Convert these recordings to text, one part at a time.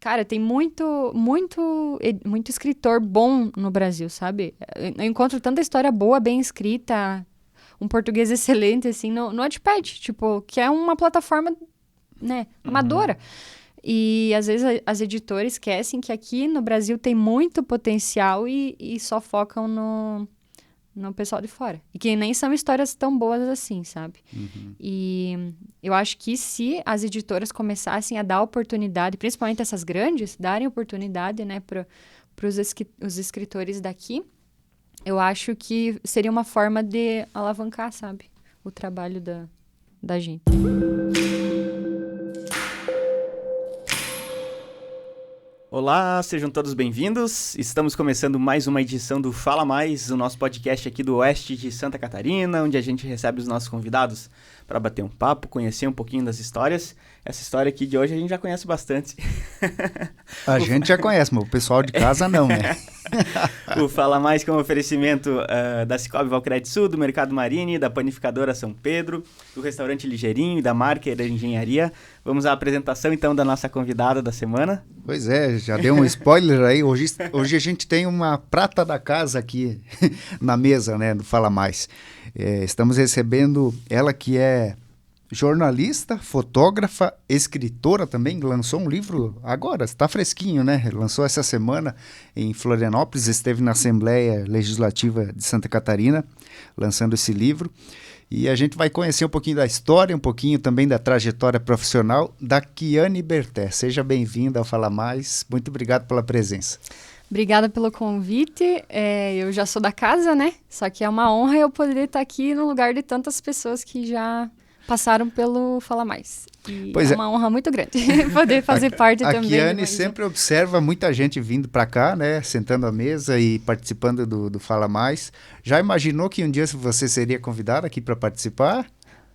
Cara, tem muito escritor bom no Brasil, sabe? Eu encontro tanta história boa, bem escrita, um português excelente, assim, no Wattpad, tipo, que é uma plataforma, né, amadora. E, às vezes, as editoras esquecem que aqui no Brasil tem muito potencial e só focam no pessoal de fora. E que nem são histórias tão boas assim, sabe? E eu acho que se as editoras começassem a dar oportunidade, principalmente essas grandes, darem oportunidade, né, para os escritores daqui, eu acho que seria uma forma de alavancar, sabe, o trabalho da gente. Olá, sejam todos bem-vindos. Estamos começando mais uma edição do Fala Mais, o nosso podcast aqui do oeste de Santa Catarina, onde a gente recebe os nossos convidados para bater um papo, conhecer um pouquinho das histórias. Essa história aqui de hoje a gente já conhece bastante. A gente já conhece, mas o pessoal de casa não, né? O Fala Mais com oferecimento da Cicobi Valcred Sul, do Mercado Marini, da Panificadora São Pedro, do Restaurante Ligeirinho e da Marca da Engenharia. Vamos à apresentação, então, da nossa convidada da semana. Pois é, já deu um spoiler aí. Hoje a gente tem uma prata da casa aqui na mesa, né, do Fala Mais. Estamos recebendo ela que é jornalista, fotógrafa, escritora também, lançou um livro agora, está fresquinho, né? Lançou essa semana em Florianópolis, esteve na Assembleia Legislativa de Santa Catarina, lançando esse livro. E a gente vai conhecer um pouquinho da história, um pouquinho também da trajetória profissional da Kiane Berté. Seja bem-vinda ao Fala Mais. Muito obrigado pela presença. Obrigada pelo convite. Eu já sou da casa, né? Só que é uma honra eu poder estar aqui no lugar de tantas pessoas que já passaram pelo Fala Mais. E pois é uma honra muito grande poder fazer parte também. A Kiane sempre observa muita gente vindo para cá, né? Sentando à mesa e participando do Fala Mais. Já imaginou que um dia você seria convidada aqui para participar?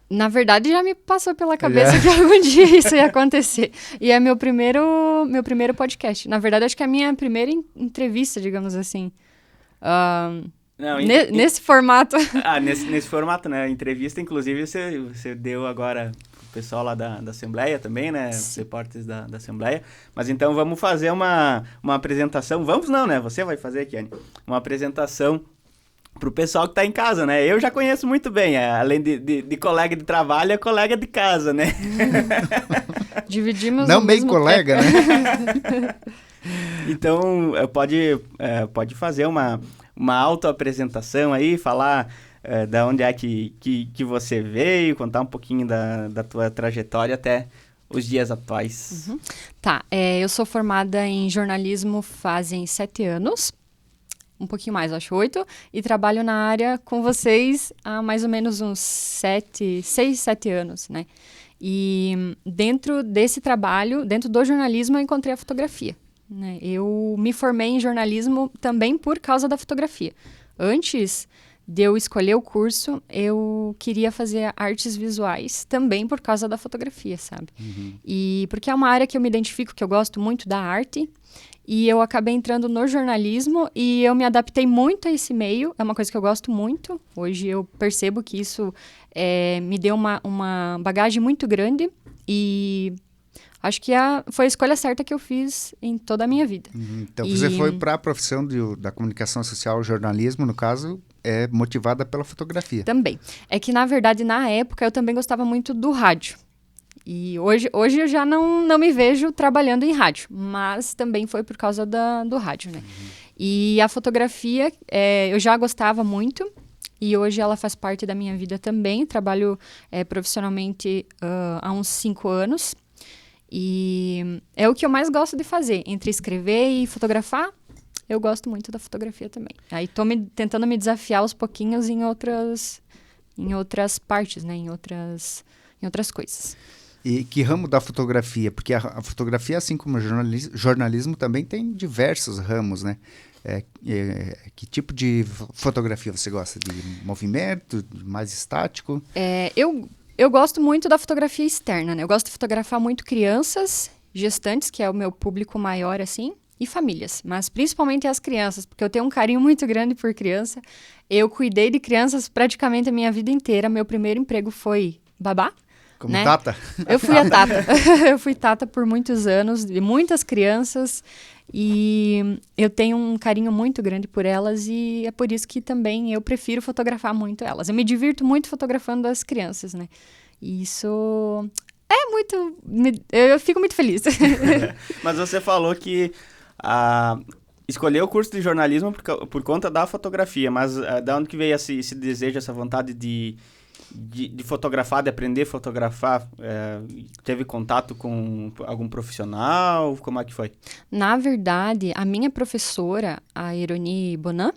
Na verdade, já me passou pela cabeça que algum dia isso ia acontecer. E é meu primeiro podcast. Na verdade, acho que é a minha primeira entrevista, digamos assim. Não, nesse formato. Nesse formato, né? Entrevista, inclusive, você deu agora pro pessoal lá da Assembleia também, né? Os repórteres da Assembleia. Mas então vamos fazer uma apresentação. Vamos não, né? Você vai fazer, Kiane. Uma apresentação pro pessoal que tá em casa, né? Eu já conheço muito bem. Além de colega de trabalho, é colega de casa, né? Dividimos não o bem mesmo colega, tempo. né? Então, pode fazer uma autoapresentação aí, falar da onde é que você veio, contar um pouquinho da tua trajetória até os dias atuais. Tá, eu sou formada em jornalismo fazem 7 anos, um pouquinho mais, acho 8, e trabalho na área com vocês há mais ou menos uns 6, 7 anos, né? E dentro desse trabalho, dentro do jornalismo, eu encontrei a fotografia. Né? Eu me formei em jornalismo também por causa da fotografia. Antes de eu escolher o curso, eu queria fazer artes visuais também por causa da fotografia, sabe? E porque é uma área que eu me identifico, que eu gosto muito da arte, e eu acabei entrando no jornalismo e eu me adaptei muito a esse meio, é uma coisa que eu gosto muito. Hoje eu percebo que isso me deu uma bagagem muito grande e acho que foi a escolha certa que eu fiz em toda a minha vida. Então você foi para a profissão da comunicação social, jornalismo, no caso, motivada pela fotografia. Também. É que, na verdade, na época, eu também gostava muito do rádio. E hoje eu já não me vejo trabalhando em rádio, mas também foi por causa do rádio, né? E a fotografia, eu já gostava muito, e hoje ela faz parte da minha vida também. Trabalho profissionalmente há uns 5 anos. E é o que eu mais gosto de fazer, entre escrever e fotografar, eu gosto muito da fotografia também. Aí tô tentando me desafiar aos pouquinhos em outras partes, né, em outras coisas. E que ramo da fotografia? Porque a fotografia, assim como o jornalismo, também tem diversos ramos, né? Que tipo de fotografia você gosta? De movimento, mais estático? Eu gosto muito da fotografia externa, né? Eu gosto de fotografar muito crianças, gestantes, que é o meu público maior, assim, e famílias. Mas principalmente as crianças, porque eu tenho um carinho muito grande por criança. Eu cuidei de crianças praticamente a minha vida inteira. Meu primeiro emprego foi babá. Como né? Tata? Eu fui a Tata. Eu fui Tata por muitos anos, de muitas crianças, e eu tenho um carinho muito grande por elas, e é por isso que também eu prefiro fotografar muito elas. Eu me divirto muito fotografando as crianças, né? E isso é muito... Eu fico muito feliz. Mas você falou que escolheu o curso de jornalismo por conta da fotografia, mas da onde que veio esse desejo, essa vontade de fotografar, de aprender a fotografar? Teve contato com algum profissional? Como é que foi? Na verdade, a minha professora, a Ironi Bonan...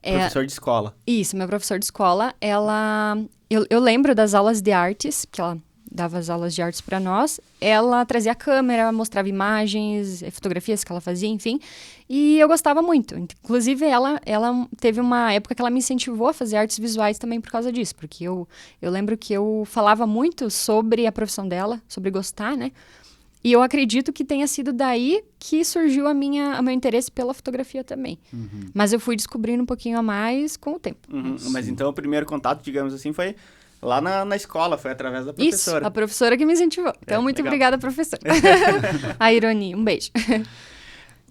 Professor de escola. Isso, meu professor de escola, ela... Eu lembro das aulas de artes, que ela dava as aulas de artes para nós. Ela trazia a câmera, mostrava imagens, fotografias que ela fazia, enfim. E eu gostava muito. Inclusive, ela teve uma época que ela me incentivou a fazer artes visuais também por causa disso. Porque eu lembro que eu falava muito sobre a profissão dela, sobre gostar, né? E eu acredito que tenha sido daí que surgiu o meu interesse pela fotografia também. Uhum. Mas eu fui descobrindo um pouquinho a mais com o tempo. Uhum. Mas então o primeiro contato, digamos assim, foi lá na escola, foi através da professora. Isso, a professora que me incentivou. Então, muito legal. Obrigada, professora. A Ironi, um beijo.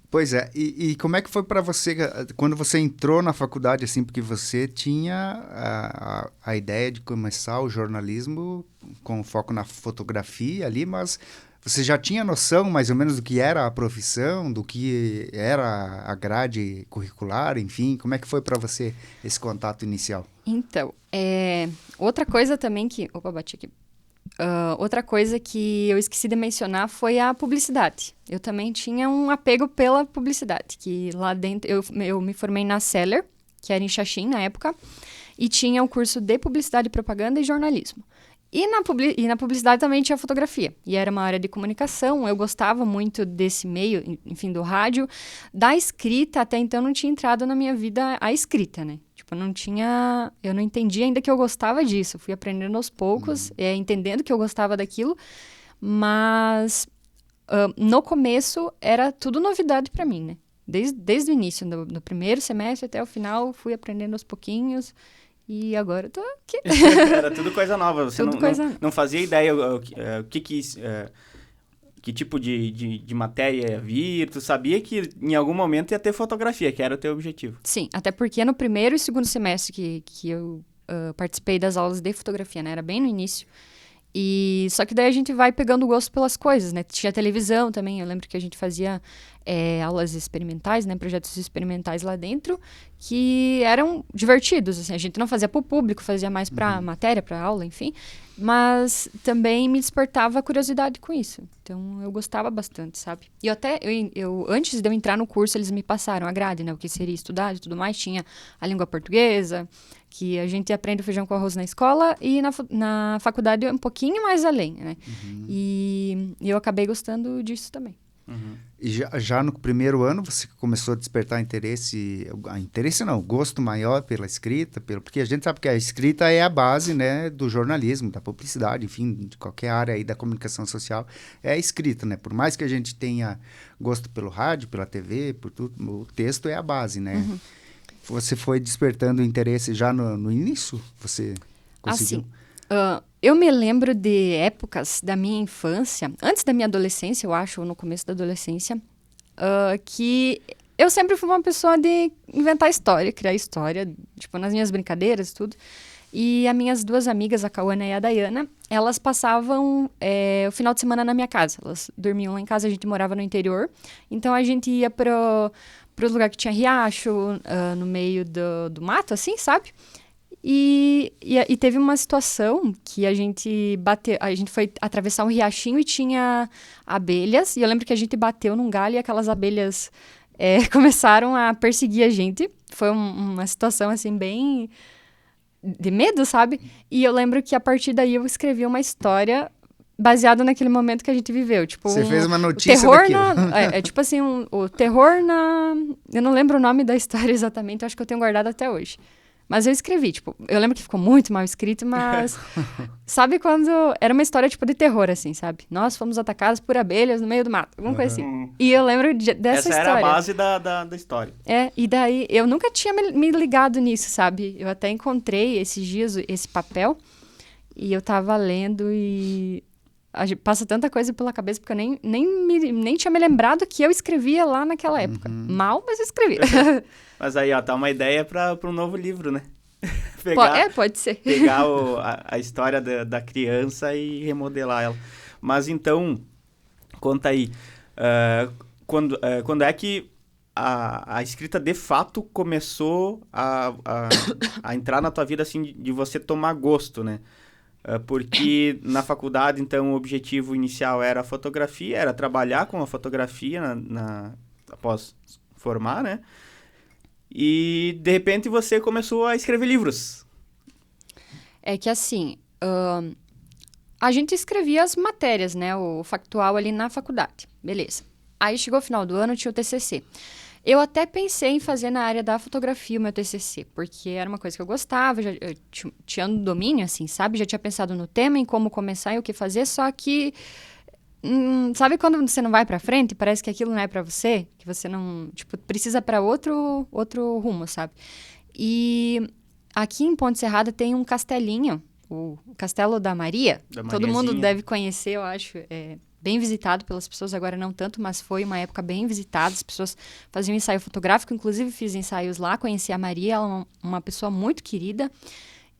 Pois é, e como é que foi para você, quando você entrou na faculdade, assim, porque você tinha a ideia de começar o jornalismo com foco na fotografia ali, mas você já tinha noção mais ou menos do que era a profissão, do que era a grade curricular, enfim, como é que foi para você esse contato inicial? Então, outra coisa também que... Opa, bati aqui. Outra coisa que eu esqueci de mencionar foi a publicidade. Eu também tinha um apego pela publicidade, que lá dentro eu me formei na Seller, que era em Xaxim na época, e tinha o curso de publicidade, propaganda e jornalismo. E na publicidade também tinha fotografia, e era uma área de comunicação, eu gostava muito desse meio, enfim, do rádio. Da escrita, até então não tinha entrado na minha vida a escrita, né? Tipo, eu não entendia ainda que eu gostava disso, fui aprendendo aos poucos, entendendo que eu gostava daquilo, mas no começo era tudo novidade para mim, né? Desde o início, do primeiro semestre até o final, fui aprendendo aos pouquinhos. E agora eu tô aqui. Era tudo coisa nova. Você não fazia ideia que tipo de matéria ia vir. Tu sabia que em algum momento ia ter fotografia, que era o teu objetivo. Sim, até porque no primeiro e segundo semestre que eu participei das aulas de fotografia, né? Era bem no início. E só que daí a gente vai pegando gosto pelas coisas, né? Tinha televisão também, eu lembro que a gente fazia aulas experimentais, né? Projetos experimentais lá dentro, que eram divertidos, assim. A gente não fazia para o público, fazia mais para matéria, para aula, enfim. Mas também me despertava curiosidade com isso. Então, eu gostava bastante, sabe? E antes de eu entrar no curso, eles me passaram a grade, né? O que seria estudar e tudo mais. Tinha a língua portuguesa, que a gente aprende o feijão com arroz na escola, e na faculdade um pouquinho mais além, né? E eu acabei gostando disso também. E já no primeiro ano você começou a despertar gosto maior pela escrita, porque a gente sabe que a escrita é a base, né, do jornalismo, da publicidade, enfim, de qualquer área aí da comunicação social, é a escrita, né? Por mais que a gente tenha gosto pelo rádio, pela TV, por tudo, o texto é a base, né? Você foi despertando interesse já no início? Você conseguiu? Eu me lembro de épocas da minha infância, antes da minha adolescência, eu acho, ou no começo da adolescência, que eu sempre fui uma pessoa de inventar história, criar história, tipo, nas minhas brincadeiras e tudo. E as minhas duas amigas, a Cauana e a Dayana, elas passavam o final de semana na minha casa. Elas dormiam lá em casa, a gente morava no interior. Então, a gente ia pro lugar que tinha riacho, no meio do mato, assim, sabe? E teve uma situação que a gente foi atravessar um riachinho e tinha abelhas. E eu lembro que a gente bateu num galho e aquelas abelhas começaram a perseguir a gente. Foi uma situação, assim, bem de medo, sabe? E eu lembro que a partir daí eu escrevi uma história baseada naquele momento que a gente viveu. Tipo, você fez uma notícia terror daquilo. Tipo assim, o terror na... Eu não lembro o nome da história exatamente, eu acho que eu tenho guardado até hoje. Mas eu escrevi, tipo, eu lembro que ficou muito mal escrito, mas sabe quando... Era uma história, tipo, de terror, assim, sabe? Nós fomos atacados por abelhas no meio do mato, alguma coisa assim. E eu lembro dessa história. Essa era a base da história. E daí, eu nunca tinha me ligado nisso, sabe? Eu até encontrei esses dias esse papel E eu tava lendo e passa tanta coisa pela cabeça, porque eu nem tinha me lembrado que eu escrevia lá naquela época. Mal, mas eu escrevia. Mas aí, ó, tá uma ideia para um novo livro, né? Pode ser. Pegar a história da criança e remodelar ela. Mas então, conta aí, quando é que a escrita de fato começou a entrar na tua vida, assim, de você tomar gosto, né? Porque na faculdade, então, o objetivo inicial era a fotografia, era trabalhar com a fotografia após formar, né? E, de repente, você começou a escrever livros. É que, assim, a gente escrevia as matérias, né? O factual ali na faculdade. Beleza. Aí, chegou o final do ano, tinha o TCC. Eu até pensei em fazer na área da fotografia o meu TCC, porque era uma coisa que eu gostava, eu tinha um domínio, assim, sabe? Já tinha pensado no tema, em como começar e o que fazer, só que... sabe quando você não vai pra frente e parece que aquilo não é pra você? Que você não... Tipo, precisa pra outro rumo, sabe? E aqui em Ponte Serrada tem um castelinho, o Castelo da Maria. Todo mundo deve conhecer, eu acho. Bem visitado pelas pessoas, agora não tanto, mas foi uma época bem visitada. As pessoas faziam ensaio fotográfico, inclusive fiz ensaios lá, conheci a Maria, ela é uma pessoa muito querida.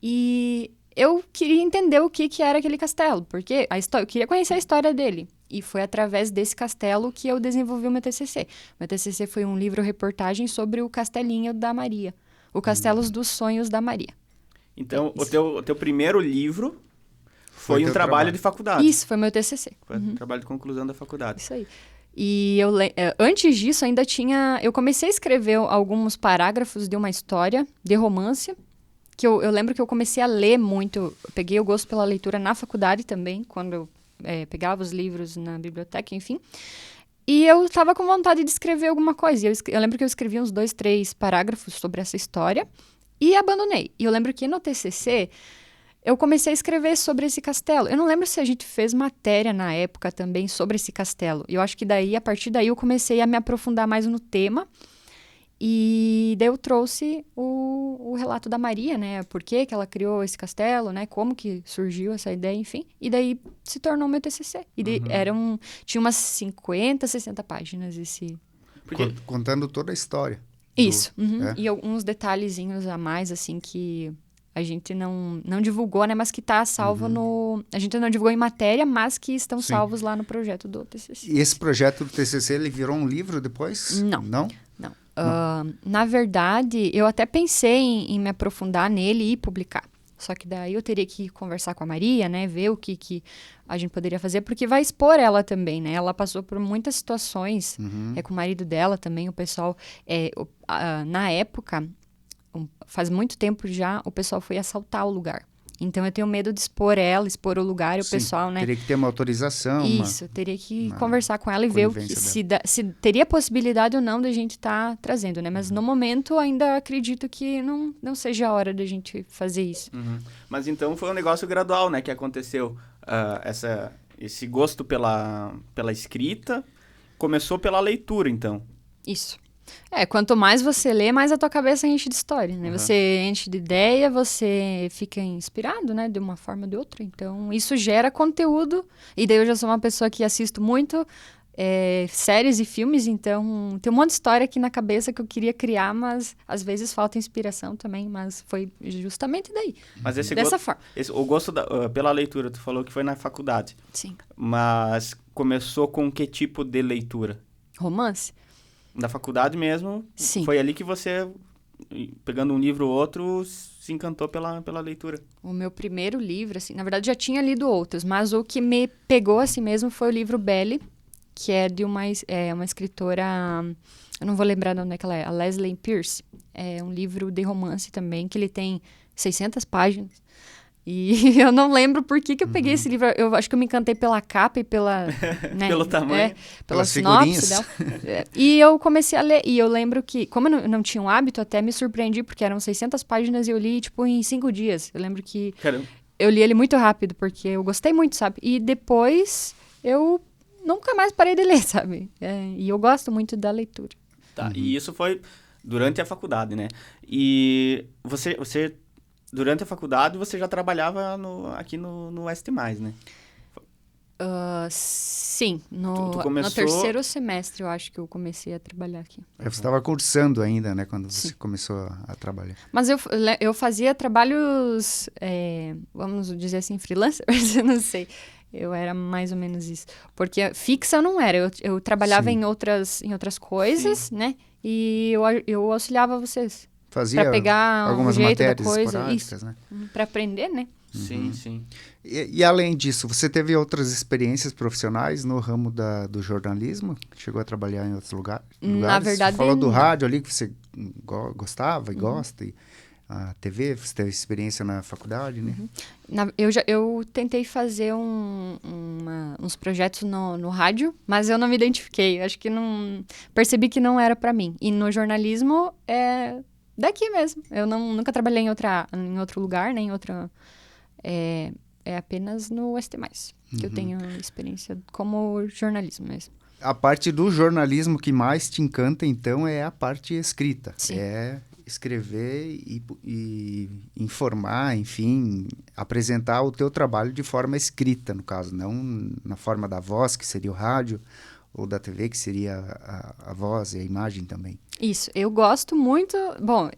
E eu queria entender o que era aquele castelo, porque eu queria conhecer a história dele. E foi através desse castelo que eu desenvolvi o meu TCC. Meu TCC foi um livro-reportagem sobre o Castelinho da Maria, o Castelo dos Sonhos da Maria. Então, o teu primeiro livro... Foi um trabalho de faculdade. Isso, foi meu TCC. Foi um trabalho de conclusão da faculdade. Isso aí. E antes disso, ainda tinha... Eu comecei a escrever alguns parágrafos de uma história de romance, que eu lembro que eu comecei a ler muito. Eu peguei o gosto pela leitura na faculdade também, quando eu pegava os livros na biblioteca, enfim. E eu estava com vontade de escrever alguma coisa. Eu lembro que eu escrevi uns 2, 3 parágrafos sobre essa história e abandonei. E eu lembro que no TCC... eu comecei a escrever sobre esse castelo. Eu não lembro se a gente fez matéria na época também sobre esse castelo. Eu acho que a partir daí, eu comecei a me aprofundar mais no tema. E daí eu trouxe o relato da Maria, né? Por que ela criou esse castelo, né? Como que surgiu essa ideia, enfim. E daí se tornou meu TCC. E tinha umas 50, 60 páginas esse... Contando toda a história. Isso. E alguns detalhezinhos a mais, assim, que... a gente não divulgou, né? Mas que está salvo no... A gente não divulgou em matéria, mas que estão salvos lá no projeto do TCC. E esse projeto do TCC, ele virou um livro depois? Não. Não? Não. Na verdade, eu até pensei em me aprofundar nele e publicar. Só que daí eu teria que conversar com a Maria, né? Ver o que a gente poderia fazer, porque vai expor ela também, né? Ela passou por muitas situações, com o marido dela também, o pessoal... na época... faz muito tempo já, o pessoal foi assaltar o lugar. Então, eu tenho medo de expor o lugar e o pessoal, né? Teria que ter uma autorização. Isso, teria que conversar com ela e ver se teria possibilidade ou não da gente estar trazendo, né? Mas no momento, ainda acredito que não seja a hora da gente fazer isso. Mas então, foi um negócio gradual, né? Que aconteceu. Esse gosto pela escrita começou pela leitura, então. Isso. Quanto mais você lê, mais a tua cabeça enche de história, né? Você enche de ideia, você fica inspirado, né? De uma forma ou de outra. Então, isso gera conteúdo. E daí eu já sou uma pessoa que assisto muito séries e filmes, então tem um monte de história aqui na cabeça que eu queria criar, mas às vezes falta inspiração também, mas foi justamente daí. Mas dessa forma. O gosto pela leitura, tu falou que foi na faculdade. Sim. Mas começou com que tipo de leitura? Romance? Na faculdade mesmo? Sim. Foi ali que você, pegando um livro ou outro, se encantou pela leitura? O meu primeiro livro, assim, na verdade já tinha lido outros, mas o que me pegou assim mesmo foi o livro Belle, que é de uma escritora, eu não vou lembrar de onde é que ela é, a Leslie Pierce. É um livro de romance também, que ele tem 600 páginas. E eu não lembro por que eu peguei esse livro. Eu acho que eu me encantei pela capa e pela... né, pelo tamanho. Pela sinopse dela. E eu comecei a ler. E eu lembro que, como eu não tinha um hábito, até me surpreendi, porque eram 600 páginas e eu li, tipo, em 5 dias. Eu lembro que eu li ele muito rápido, porque eu gostei muito, sabe? E depois eu nunca mais parei de ler, sabe? E eu gosto muito da leitura. Tá, e isso foi durante a faculdade, né? E você durante a faculdade você já trabalhava aqui no ST+, né? Sim, Tu começou... no terceiro semestre eu acho que eu comecei a trabalhar aqui. Você estava cursando ainda, né, quando você começou a trabalhar. Mas eu fazia trabalhos, vamos dizer assim, freelancers, eu não sei. Eu era mais ou menos isso. Porque fixa eu não era, eu trabalhava em outras coisas, né? E eu auxiliava vocês. Fazia para pegar algumas o jeito da matérias coisa, esporádicas, isso, né? para aprender, né? Sim, sim. E além disso, você teve outras experiências profissionais no ramo do jornalismo? Chegou a trabalhar em outros lugares? Na verdade... Você falou do rádio ali, que você gostava e gosta, e a TV, você teve experiência na faculdade, né? Eu tentei fazer uns projetos no rádio, mas eu não me identifiquei. Acho que não... Percebi que não era para mim. E no jornalismo, é daqui mesmo. Eu nunca trabalhei em outro lugar, nem em outra... É apenas no ST+, que eu tenho experiência como jornalismo mesmo. A parte do jornalismo que mais te encanta, então, é a parte escrita. Sim. É escrever e informar, enfim, apresentar o teu trabalho de forma escrita, no caso, não na forma da voz, que seria o rádio, ou da TV, que seria a voz e a imagem também. Isso, eu gosto muito... Bom,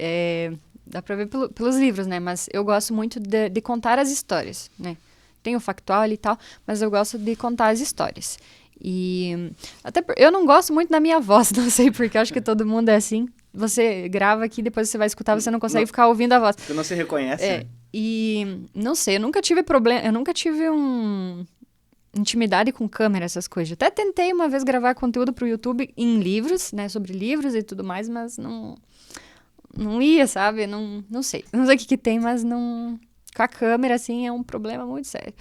dá para ver pelos livros, né? Mas eu gosto muito de contar as histórias, né? Tem o factual ali e tal, mas eu gosto de contar as histórias. E até eu não gosto muito da minha voz, não sei porque, acho que todo mundo é assim. Você grava aqui, depois você vai escutar, você não consegue ficar ouvindo a voz. Você não se reconhece, né? E não sei, eu nunca tive problema, eu nunca tive intimidade com câmera, essas coisas. Até tentei uma vez gravar conteúdo pro YouTube em livros, né? Sobre livros e tudo mais, mas não ia, sabe? Não sei. Não sei o que tem, mas não... Com a câmera, assim, é um problema muito sério.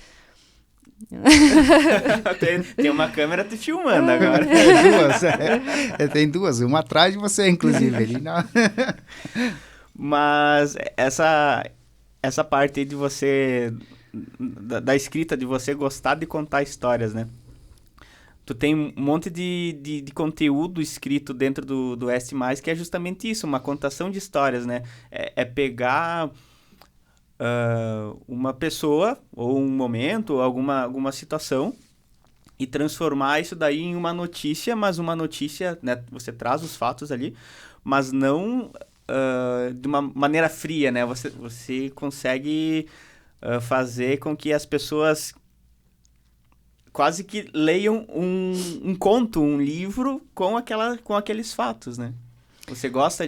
Tem uma câmera te filmando agora. Tem duas. Uma atrás de você, inclusive. Ali, não. Mas essa parte aí de você... Da escrita, de você gostar de contar histórias, né? Tu tem um monte de conteúdo escrito dentro do ST+, que é justamente isso, uma contação de histórias, né? É pegar uma pessoa, ou um momento, ou alguma situação, e transformar isso daí em uma notícia, mas uma notícia, né? Você traz os fatos ali, mas não de uma maneira fria, né? Você consegue fazer com que as pessoas... quase que leiam um conto, um livro com aqueles fatos, né? Você gosta...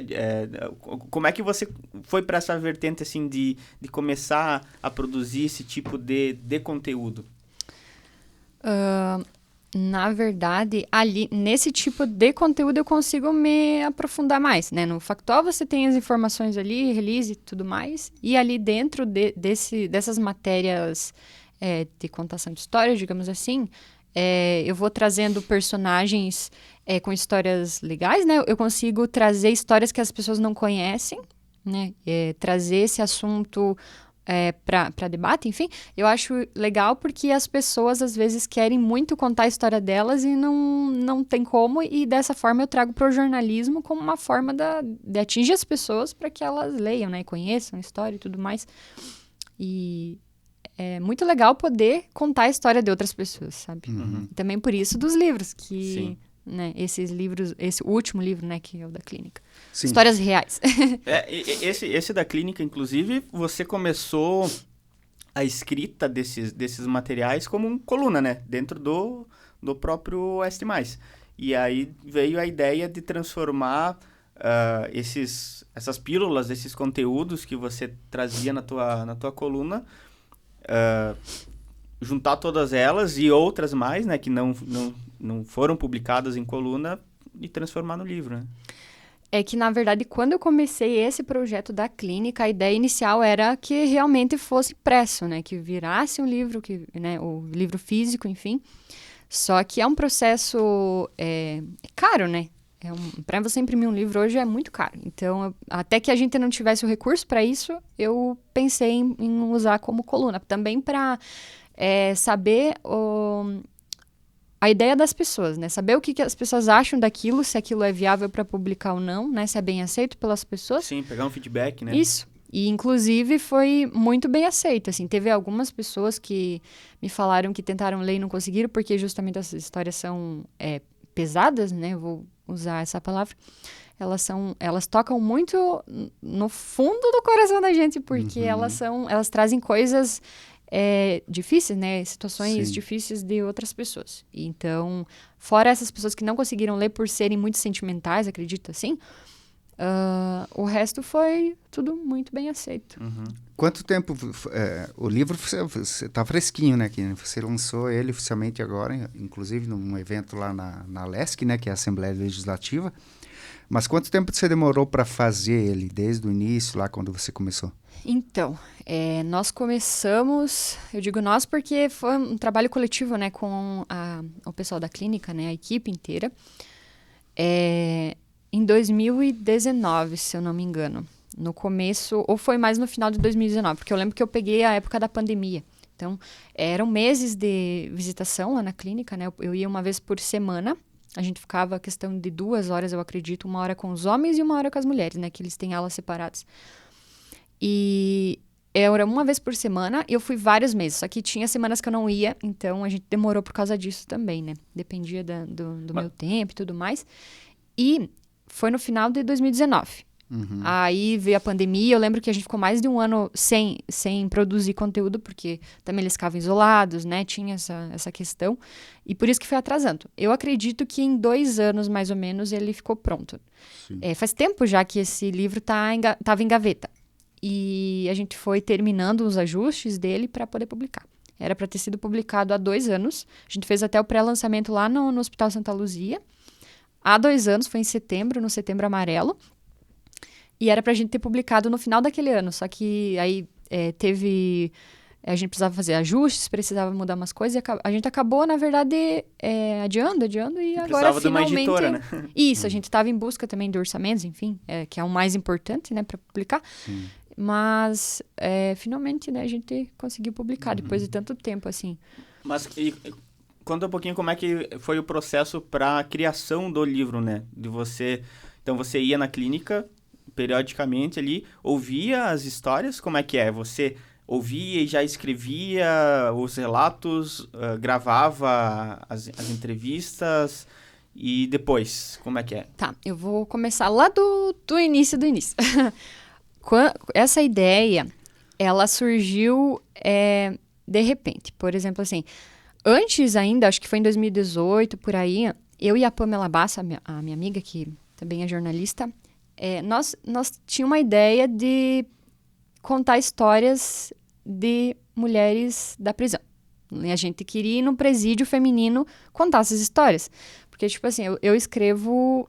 como é que você foi para essa vertente, assim, de começar a produzir esse tipo de conteúdo? Na verdade, ali, nesse tipo de conteúdo eu consigo me aprofundar mais, né? No factual você tem as informações ali, release e tudo mais, e ali dentro dessas matérias... de contação de histórias, digamos assim, eu vou trazendo personagens com histórias legais, né? Eu consigo trazer histórias que as pessoas não conhecem, né? Trazer esse assunto para debate, enfim. Eu acho legal porque as pessoas, às vezes, querem muito contar a história delas e não tem como, e dessa forma eu trago para o jornalismo como uma forma de atingir as pessoas para que elas leiam, né? E conheçam a história e tudo mais. E... é muito legal poder contar a história de outras pessoas, sabe? Uhum. Também por isso dos livros, que... Sim. Né, esses livros... Esse último livro, né, que é o da Clínica. Sim. Histórias reais. Esse da Clínica, inclusive, você começou a escrita desses materiais como coluna, né? Dentro do próprio ST+. E aí veio a ideia de transformar essas pílulas, esses conteúdos que você trazia na tua coluna... juntar todas elas e outras mais, né, que não foram publicadas em coluna, e transformar no livro, né? É que, na verdade, quando eu comecei esse projeto da Clínica, a ideia inicial era que realmente fosse impresso, né, que virasse um livro, né, o livro físico, enfim. Só que é um processo caro, né? Para você imprimir um livro hoje é muito caro. Então, até que a gente não tivesse o recurso para isso, eu pensei em usar como coluna. Também para saber a ideia das pessoas, né? Saber o que as pessoas acham daquilo, se aquilo é viável para publicar ou não, né? Se é bem aceito pelas pessoas. Sim, pegar um feedback, né? Isso. E, inclusive, foi muito bem aceito, assim. Teve algumas pessoas que me falaram que tentaram ler e não conseguiram, porque justamente essas histórias são pesadas, né? Eu vou usar essa palavra. Elas tocam muito no fundo do coração da gente, porque elas trazem coisas difíceis, né? Situações difíceis de outras pessoas. Então, fora essas pessoas que não conseguiram ler por serem muito sentimentais, acredito assim, o resto foi tudo muito bem aceito. Quanto tempo... o livro você está fresquinho, né? Que você lançou ele oficialmente agora, inclusive num evento lá na LESC, né? Que é a Assembleia Legislativa. Mas quanto tempo você demorou para fazer ele, desde o início, lá quando você começou? Então, nós começamos, eu digo nós porque foi um trabalho coletivo, né, com o pessoal da clínica, né, a equipe inteira, em 2019, se eu não me engano. No começo, ou foi mais no final de 2019, porque eu lembro que eu peguei a época da pandemia. Então, eram meses de visitação lá na clínica, né, eu ia uma vez por semana. A gente ficava a questão de 2 horas, eu acredito, 1 hora com os homens e 1 hora com as mulheres, né? Que eles têm aulas separadas. E era uma vez por semana e eu fui vários meses. Só que tinha semanas que eu não ia, então a gente demorou por causa disso também, né? Dependia do meu tempo e tudo mais. E foi no final de 2019. Aí veio a pandemia, eu lembro que a gente ficou mais de 1 ano sem produzir conteúdo, porque também eles ficavam isolados, né? Tinha essa questão. E por isso que foi atrasando. Eu acredito que em 2 anos, mais ou menos, ele ficou pronto. Faz tempo já que esse livro estava em gaveta. E a gente foi terminando os ajustes dele para poder publicar. Era para ter sido publicado há 2 anos. A gente fez até o pré-lançamento lá no Hospital Santa Luzia. Há 2 anos, foi em setembro, no Setembro Amarelo. E era pra gente ter publicado no final daquele ano. Só que aí a gente precisava fazer ajustes, precisava mudar umas coisas. E a gente acabou, na verdade, adiando. E agora, precisava finalmente... de uma editora, né? Isso, a gente estava em busca também de orçamentos, enfim. Que é o mais importante, né, pra publicar. Mas, finalmente, né, a gente conseguiu publicar depois de tanto tempo, assim. Mas conta um pouquinho como é que foi o processo para a criação do livro, né? Então, você ia na clínica... periodicamente ali, ouvia as histórias, como é que é? Você ouvia e já escrevia os relatos, gravava as entrevistas e depois, como é que é? Tá, eu vou começar lá do início do início. Essa ideia, ela surgiu de repente. Por exemplo, assim, antes ainda, acho que foi em 2018, por aí, eu e a Pamela Bassa, a minha amiga, que também é jornalista, nós tínhamos uma ideia de contar histórias de mulheres da prisão. E a gente queria ir no presídio feminino contar essas histórias. Porque, tipo assim, eu escrevo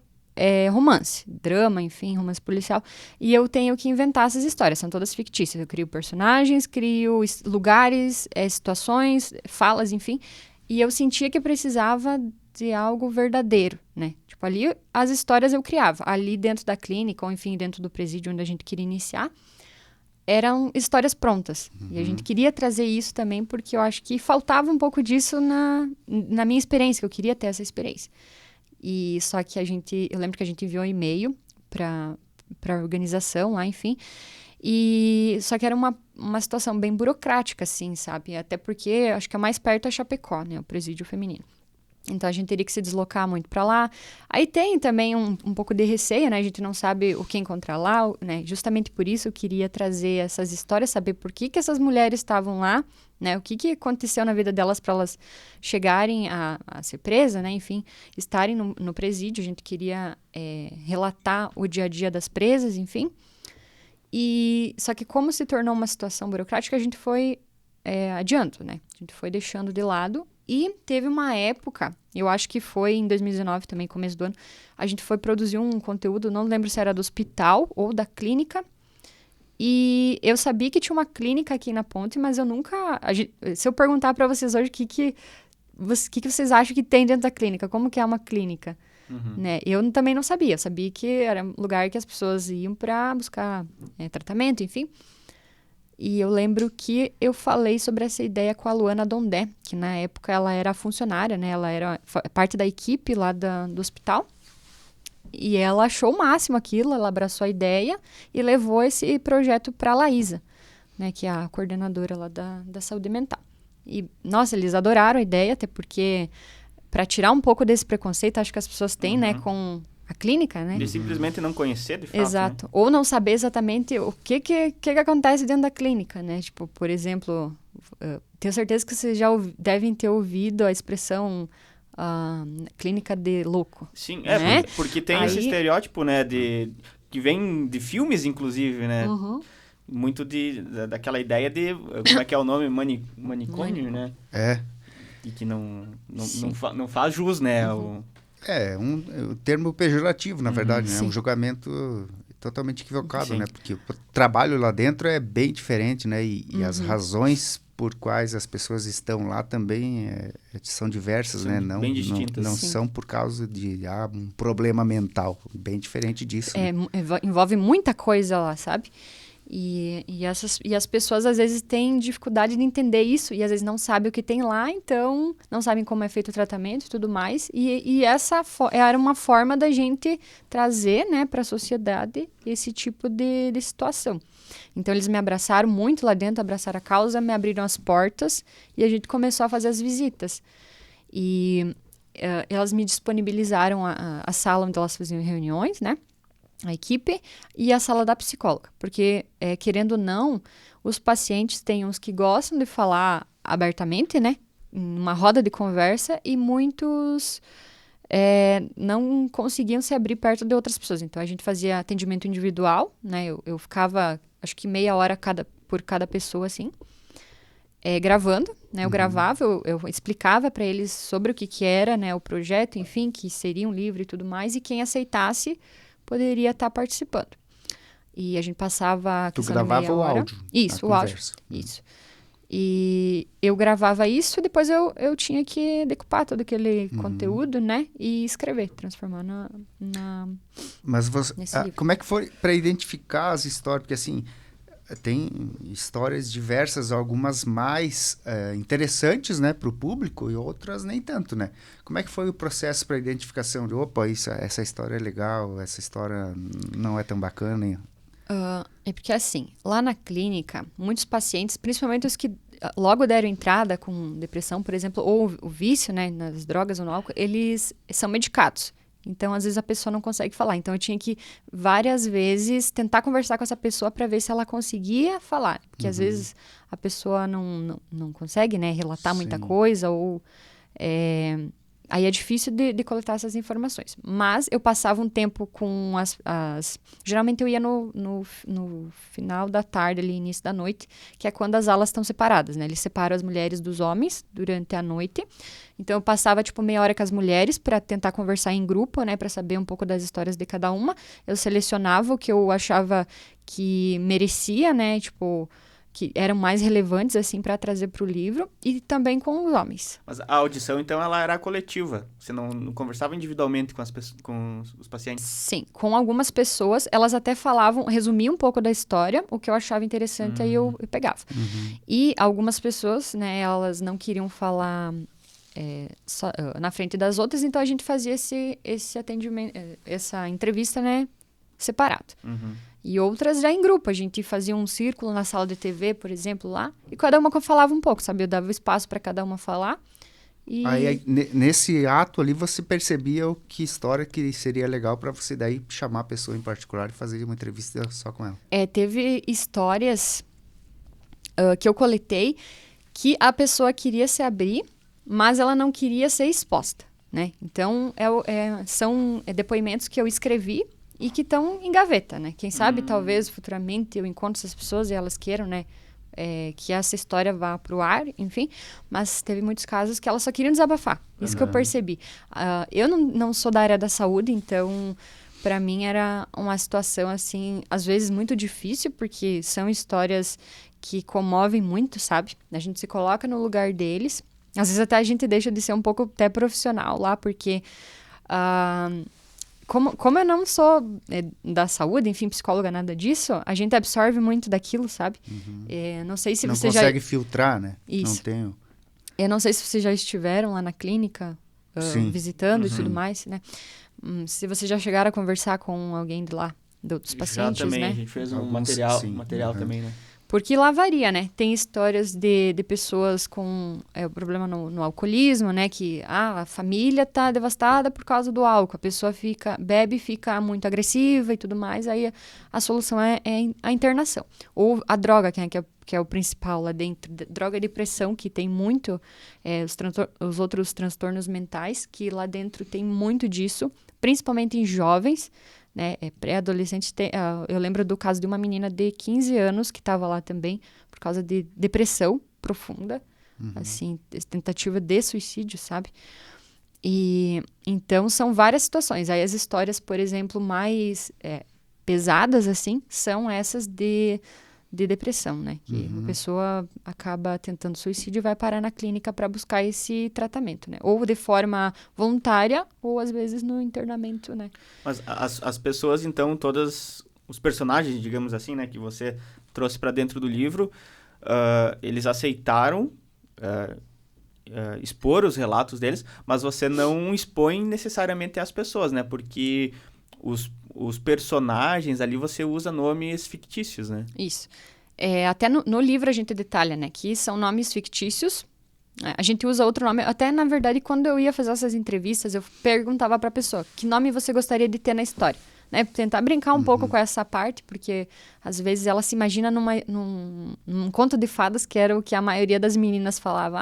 romance, drama, enfim, romance policial, e eu tenho que inventar essas histórias, são todas fictícias. Eu crio personagens, crio lugares, situações, falas, enfim, e eu sentia que eu precisava de algo verdadeiro, né? Tipo, ali as histórias eu criava. Ali dentro da clínica, ou enfim, dentro do presídio onde a gente queria iniciar, eram histórias prontas. E a gente queria trazer isso também porque eu acho que faltava um pouco disso na minha experiência, que eu queria ter essa experiência. E só que eu lembro que a gente enviou um e-mail para a organização lá, enfim, e só que era uma situação bem burocrática, assim, sabe? Até porque acho que é mais perto é Chapecó, né? O presídio feminino. Então, a gente teria que se deslocar muito para lá. Aí tem também um pouco de receio, né? A gente não sabe o que encontrar lá, né? Justamente por isso eu queria trazer essas histórias, saber por que essas mulheres estavam lá, né? O que aconteceu na vida delas para elas chegarem a ser presas, né? Enfim, estarem no presídio. A gente queria relatar o dia a dia das presas, enfim. E só que como se tornou uma situação burocrática, a gente foi adiando, né? A gente foi deixando de lado. E teve uma época, eu acho que foi em 2019 também, começo do ano, a gente foi produzir um conteúdo, não lembro se era do hospital ou da clínica, e eu sabia que tinha uma clínica aqui na Ponte, mas eu nunca... se eu perguntar para vocês hoje o que vocês acham que tem dentro da clínica, como que é uma clínica, né? Eu também não sabia, eu sabia que era um lugar que as pessoas iam para buscar tratamento, enfim. E eu lembro que eu falei sobre essa ideia com a Luana Dondé, que na época ela era funcionária, né? Ela era parte da equipe lá do hospital. E ela achou o máximo aquilo, ela abraçou a ideia e levou esse projeto para a Laísa, né, que é a coordenadora lá da saúde mental. E, nossa, eles adoraram a ideia, até porque, para tirar um pouco desse preconceito, acho que as pessoas têm, né, com a clínica, né? De simplesmente não conhecer, de fato. Exato. Né? Ou não saber exatamente o que acontece dentro da clínica, né? Tipo, por exemplo, tenho certeza que vocês já devem ter ouvido a expressão clínica de louco. Sim, né? porque tem esse estereótipo, né, que vem de filmes, inclusive, né? Uhum. Muito daquela ideia de, como é que é o nome? Manicômio, né? É. E que não faz jus, né? Uhum. O termo pejorativo, na verdade, né? Um julgamento totalmente equivocado, né? Porque o trabalho lá dentro é bem diferente, né? E as razões por quais as pessoas estão lá também são diversas, são, né? Bem distintas. Não são por causa de um problema mental. Bem diferente disso. Né? Envolve muita coisa lá, sabe? E as pessoas, às vezes, têm dificuldade de entender isso. E, às vezes, não sabem o que tem lá. Então, não sabem como é feito o tratamento e tudo mais. E essa era uma forma da gente trazer, né, para a sociedade esse tipo de situação. Então, eles me abraçaram muito lá dentro, abraçaram a causa, me abriram as portas. E a gente começou a fazer as visitas. E elas me disponibilizaram a sala onde elas faziam reuniões, né? A equipe e a sala da psicóloga, porque, querendo ou não, os pacientes têm uns que gostam de falar abertamente, né, numa roda de conversa, e muitos não conseguiam se abrir perto de outras pessoas. Então, a gente fazia atendimento individual, né, eu ficava, acho que meia hora por cada pessoa, assim, gravando, né, eu gravava, eu explicava para eles sobre o que era, né, o projeto, enfim, que seria um livro e tudo mais, e quem aceitasse poderia estar participando. E a gente passava... Tu gravava o áudio. Isso, o áudio. Isso. E eu gravava isso e depois eu tinha que decupar todo aquele conteúdo, né? E escrever, transformar Mas nesse livro. Como é que foi para identificar as histórias? Porque, assim, tem histórias diversas, algumas mais interessantes, né, para o público e outras nem tanto, né? Como é que foi o processo para identificação de, essa história é legal, essa história não é tão bacana? É porque, assim, lá na clínica, muitos pacientes, principalmente os que logo deram entrada com depressão, por exemplo, ou o vício, né, nas drogas ou no álcool, eles são medicados. Então, às vezes, a pessoa não consegue falar. Então, eu tinha que, várias vezes, tentar conversar com essa pessoa para ver se ela conseguia falar. Porque, às vezes, a pessoa não consegue, né, relatar muita coisa ou... Aí é difícil de coletar essas informações. Mas eu passava um tempo com geralmente eu ia no final da tarde, ali, início da noite, que é quando as alas estão separadas, né? Eles separam as mulheres dos homens durante a noite. Então, eu passava, tipo, meia hora com as mulheres para tentar conversar em grupo, né? Para saber um pouco das histórias de cada uma. Eu selecionava o que eu achava que merecia, né? Tipo... que eram mais relevantes, assim, para trazer para o livro, e também com os homens. Mas a audição, então, ela era coletiva? Você não conversava individualmente com os pacientes? Sim, com algumas pessoas, elas até falavam, resumiam um pouco da história, o que eu achava interessante, aí eu pegava. E algumas pessoas, né, elas não queriam falar na frente das outras, então a gente fazia esse atendimento, essa entrevista, né, separado. E outras já em grupo. A gente fazia um círculo na sala de TV, por exemplo, lá. E cada uma falava um pouco, sabe? Eu dava espaço para cada uma falar. E... Aí, nesse ato ali, você percebia que história que seria legal para você daí chamar a pessoa em particular e fazer uma entrevista só com ela. Teve histórias que eu coletei que a pessoa queria se abrir, mas ela não queria ser exposta, né? Então, são depoimentos que eu escrevi e que estão em gaveta, né? Quem sabe, talvez, futuramente eu encontro essas pessoas e elas queiram, né? Que essa história vá pro ar, enfim. Mas teve muitos casos que elas só queriam desabafar. Isso que eu percebi. Eu não sou da área da saúde, então, para mim era uma situação, assim, às vezes muito difícil, porque são histórias que comovem muito, sabe? A gente se coloca no lugar deles. Às vezes até a gente deixa de ser um pouco até profissional lá, porque... Como eu não sou da saúde, enfim, psicóloga, nada disso, a gente absorve muito daquilo, sabe? Não sei se você já... Não consegue filtrar, né? Isso. Não tenho... Eu não sei se vocês já estiveram lá na clínica, visitando e tudo mais, né? Se vocês já chegaram a conversar com alguém de lá, dos pacientes, já também, né? a gente fez um Alguns, material também, né? Porque lá varia, né? Tem histórias de pessoas com o problema no alcoolismo, né? Que a família tá devastada por causa do álcool. A pessoa bebe, fica muito agressiva e tudo mais. Aí a solução é a internação. Ou a droga, que é o principal lá dentro. Droga e depressão, que tem muito. Os outros transtornos mentais, que lá dentro tem muito disso. Principalmente em jovens. Né, pré-adolescente, eu lembro do caso de uma menina de 15 anos que estava lá também por causa de depressão profunda, assim, tentativa de suicídio, sabe? E então são várias situações. Aí as histórias, por exemplo, mais pesadas, assim, são essas de depressão, né? Que a pessoa acaba tentando suicídio e vai parar na clínica para buscar esse tratamento, né? Ou de forma voluntária, ou às vezes no internamento, né? Mas as pessoas, então, todas os personagens, digamos assim, né? Que você trouxe para dentro do livro, eles aceitaram expor os relatos deles, mas você não expõe necessariamente as pessoas, né? Porque os personagens ali você usa nomes fictícios, né? Isso. Até no livro a gente detalha, né? Que são nomes fictícios. A gente usa outro nome. Até, na verdade, quando eu ia fazer essas entrevistas, eu perguntava para a pessoa que nome você gostaria de ter na história. Né? Tentar brincar um pouco com essa parte, porque às vezes ela se imagina num conto de fadas, que era o que a maioria das meninas falava.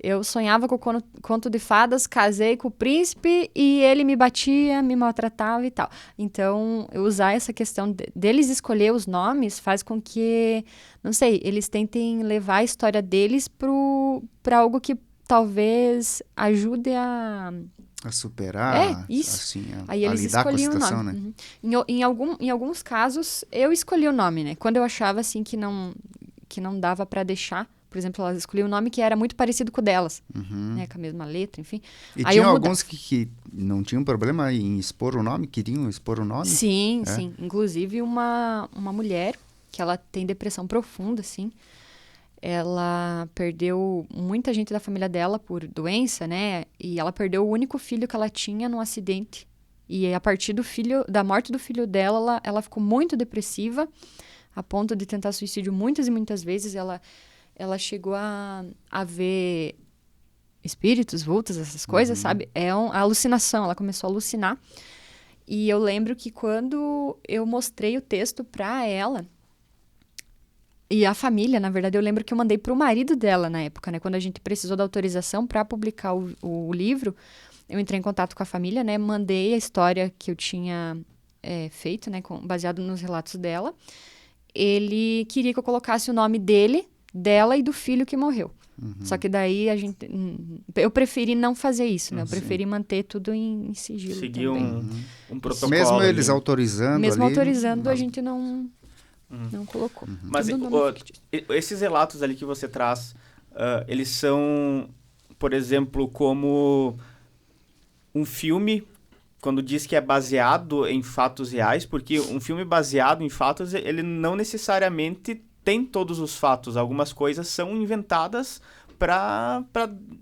Eu sonhava com o conto de fadas, casei com o príncipe e ele me batia, me maltratava e tal. Então, eu usar essa questão deles escolher os nomes faz com que, não sei, eles tentem levar a história deles para algo que talvez ajude a superar, isso. Assim, Aí eles lidar com a escolhiam situação, o nome. né? Em alguns casos, eu escolhi o nome, né? Quando eu achava, assim, que não dava para deixar. Por exemplo, elas escolhiam um nome que era muito parecido com o delas, né? Com a mesma letra, enfim. E aí tinha alguns que não tinham problema em expor o nome, queriam expor o nome? Sim, sim. Inclusive uma mulher que ela tem depressão profunda, assim. Ela perdeu muita gente da família dela por doença, né? E ela perdeu o único filho que ela tinha num acidente. E a partir da morte do filho dela, ela ficou muito depressiva, a ponto de tentar suicídio muitas e muitas vezes. Ela chegou a ver espíritos, vultos, essas coisas, sabe? A alucinação, ela começou a alucinar. E eu lembro que quando eu mostrei o texto pra ela, e a família, na verdade, eu lembro que eu mandei pro marido dela na época, né? Quando a gente precisou da autorização para publicar o livro, eu entrei em contato com a família, né? Mandei a história que eu tinha feito, né? Baseado nos relatos dela. Ele queria que eu colocasse o nome dela e do filho que morreu. Só que daí eu preferi não fazer isso, né? Eu preferi manter tudo em sigilo. Seguir também. um protocolo. Mesmo eles ali. autorizando Mesmo ali, autorizando, a gente não colocou. Mas esses relatos ali que você traz, eles são, por exemplo, como um filme, quando diz que é baseado em fatos reais, porque um filme baseado em fatos, ele não necessariamente tem todos os fatos. Algumas coisas são inventadas para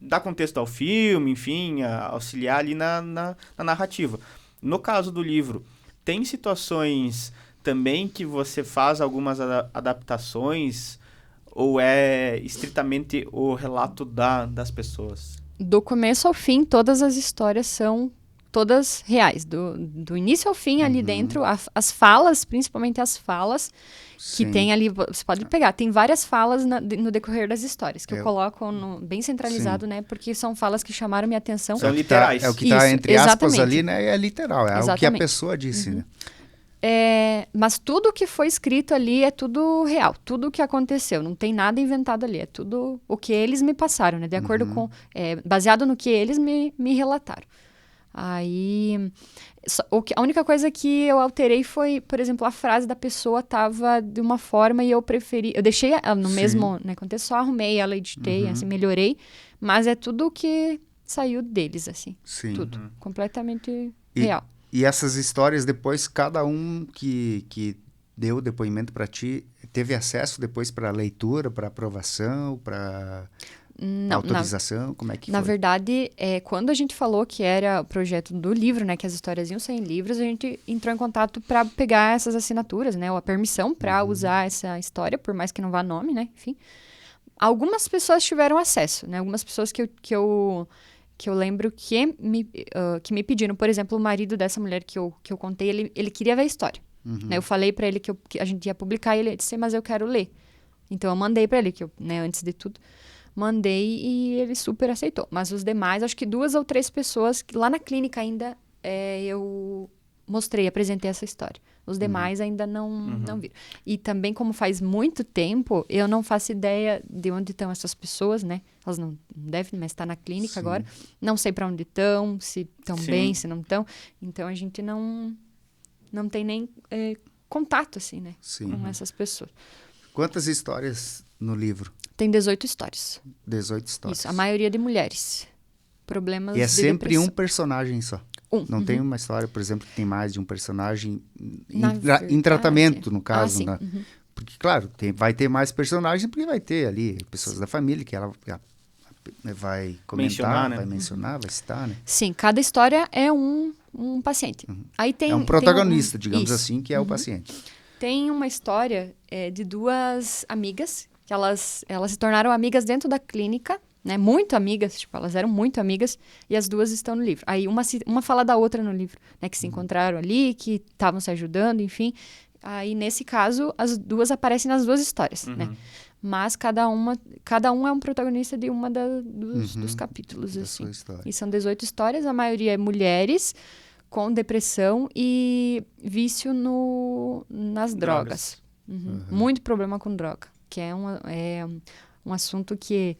dar contexto ao filme, enfim, auxiliar ali na narrativa. No caso do livro, tem situações também que você faz algumas adaptações ou é estritamente o relato das pessoas? Do começo ao fim, todas as histórias são todas reais. Do início ao fim, ali dentro, as falas, principalmente as falas, que tem ali, você pode pegar, tem várias falas no decorrer das histórias, que eu coloco bem centralizado, né? Porque são falas que chamaram minha atenção. São literais. É o que está entre aspas exatamente. ali, né? É literal, é o que a pessoa disse, né? Mas tudo que foi escrito ali é tudo real, tudo o que aconteceu, não tem nada inventado ali, é tudo o que eles me passaram, né? De acordo com, baseado no que eles me relataram. Aí, a única coisa que eu alterei foi, por exemplo, a frase da pessoa tava de uma forma e eu deixei ela no mesmo, né, contexto, só arrumei ela, editei, assim, melhorei, mas é tudo que saiu deles, assim, tudo, completamente real. E essas histórias depois, cada um que deu o depoimento para ti, teve acesso depois para leitura, para aprovação, para... Não, Autorização, como é que na foi? verdade, quando a gente falou que era o projeto do livro, né, que as histórias iam sair em livros, a gente entrou em contato para pegar essas assinaturas, né, ou a permissão para usar essa história, por mais que não vá nome, né, enfim. Algumas pessoas tiveram acesso, né, algumas pessoas que eu lembro que me pediram, por exemplo, o marido dessa mulher que eu contei, ele queria ver a história. Né, eu falei para ele que a gente ia publicar e ele disse, mas eu quero ler. Então eu mandei para ele, né, antes de tudo. Mandei e ele super aceitou. Mas os demais, acho que 2 ou 3 pessoas, que lá na clínica ainda eu apresentei essa história. Os demais ainda não viram. E também, como faz muito tempo, eu não faço ideia de onde estão essas pessoas, né? Elas não devem, mas está na clínica agora. Não sei para onde estão, se estão bem, se não estão. Então, a gente não tem nem contato, assim, né? Com essas pessoas. Quantas histórias no livro? Tem 18 histórias. 18 histórias. Isso, a maioria de mulheres. Problemas de E é sempre depressão. um personagem só. Não tem uma história, por exemplo, que tem mais de um personagem em tratamento, no caso. sim. Porque, claro, vai ter mais personagens, porque vai ter ali pessoas da família que ela vai comentar, vai mencionar, vai citar, né? Sim, cada história é um paciente. Aí tem, é um protagonista, digamos isso. assim, que é o paciente. Tem uma história de 2 amigas, que elas se tornaram amigas dentro da clínica, né? Muito amigas, tipo, elas eram muito amigas, e as 2 estão no livro. Aí uma fala da outra no livro, né? Que se encontraram ali, que estavam se ajudando, enfim. Aí, nesse caso, as 2 aparecem nas 2 histórias, né? Mas cada um é um protagonista de uma dos capítulos, assim. E são 18 histórias, a maioria é mulheres com depressão e vício nas drogas. Muito problema com droga, que é um assunto que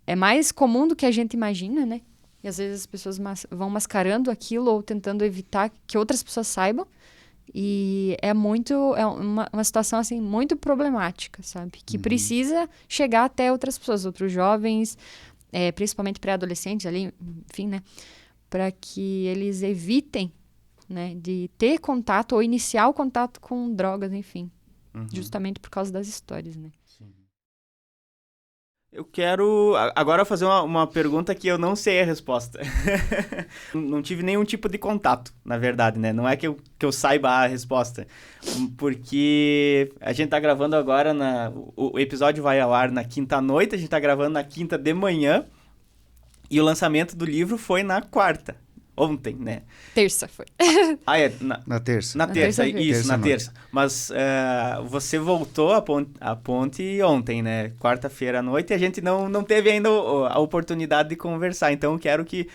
é mais comum do que a gente imagina, né? E às vezes as pessoas vão mascarando aquilo ou tentando evitar que outras pessoas saibam. E é uma situação, assim, muito problemática, sabe? Que precisa chegar até outras pessoas, outros jovens, principalmente pré-adolescentes ali, enfim, né? Para que eles evitem, né, de ter contato ou iniciar o contato com drogas, enfim. Justamente por causa das histórias, né? Eu quero agora fazer uma pergunta que eu não sei a resposta. Não tive nenhum tipo de contato, na verdade, né? Não é que eu saiba a resposta. Porque a gente tá gravando agora, o episódio vai ao ar na quinta-noite, a gente tá gravando na quinta de manhã, e o lançamento do livro foi na quarta. Ontem, né? Terça foi. Na terça. Na terça, isso, na terça. Mas você voltou a ponte ontem, né? Quarta-feira à noite, e a gente não teve ainda a oportunidade de conversar. Então, eu quero que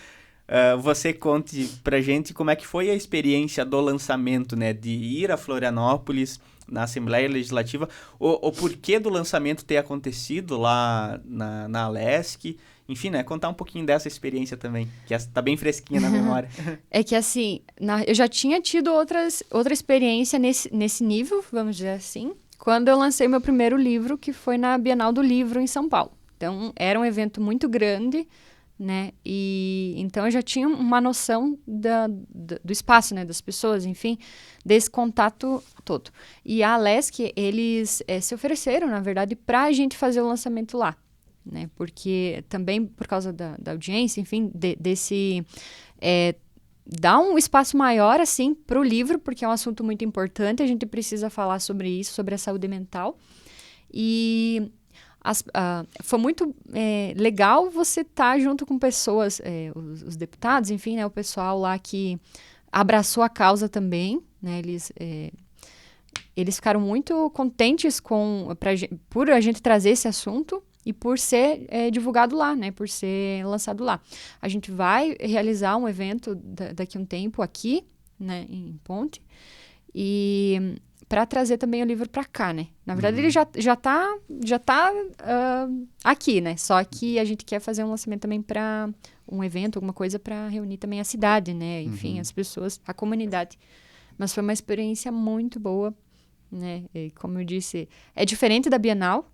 você conte pra gente como é que foi a experiência do lançamento, né? De ir a Florianópolis, na Assembleia Legislativa, o porquê do lançamento ter acontecido lá na Alesc. Enfim, né? Contar um pouquinho dessa experiência também, que tá bem fresquinha na memória. É que, assim, eu já tinha tido outra experiência nesse nível, vamos dizer assim, quando eu lancei meu primeiro livro, que foi na Bienal do Livro, em São Paulo. Então, era um evento muito grande, né? E então eu já tinha uma noção do espaço, né? Das pessoas, enfim, desse contato todo. E a Alesc, eles se ofereceram, na verdade, para a gente fazer o lançamento lá. Né? Porque também por causa da audiência, enfim, dá um espaço maior, assim, para o livro, porque é um assunto muito importante, a gente precisa falar sobre isso, sobre a saúde mental. E foi muito legal você estar junto com pessoas, os deputados, enfim, né, o pessoal lá que abraçou a causa também, né, eles ficaram muito contentes por a gente trazer esse assunto, e por ser divulgado lá, né? Por ser lançado lá. A gente vai realizar um evento daqui a um tempo aqui, né? Em Ponte. E para trazer também o livro para cá, né? Na verdade, ele já tá aqui, né? Só que a gente quer fazer um lançamento também para um evento, alguma coisa para reunir também a cidade, né? Enfim, as pessoas, a comunidade. Mas foi uma experiência muito boa, né? E, como eu disse, é diferente da Bienal,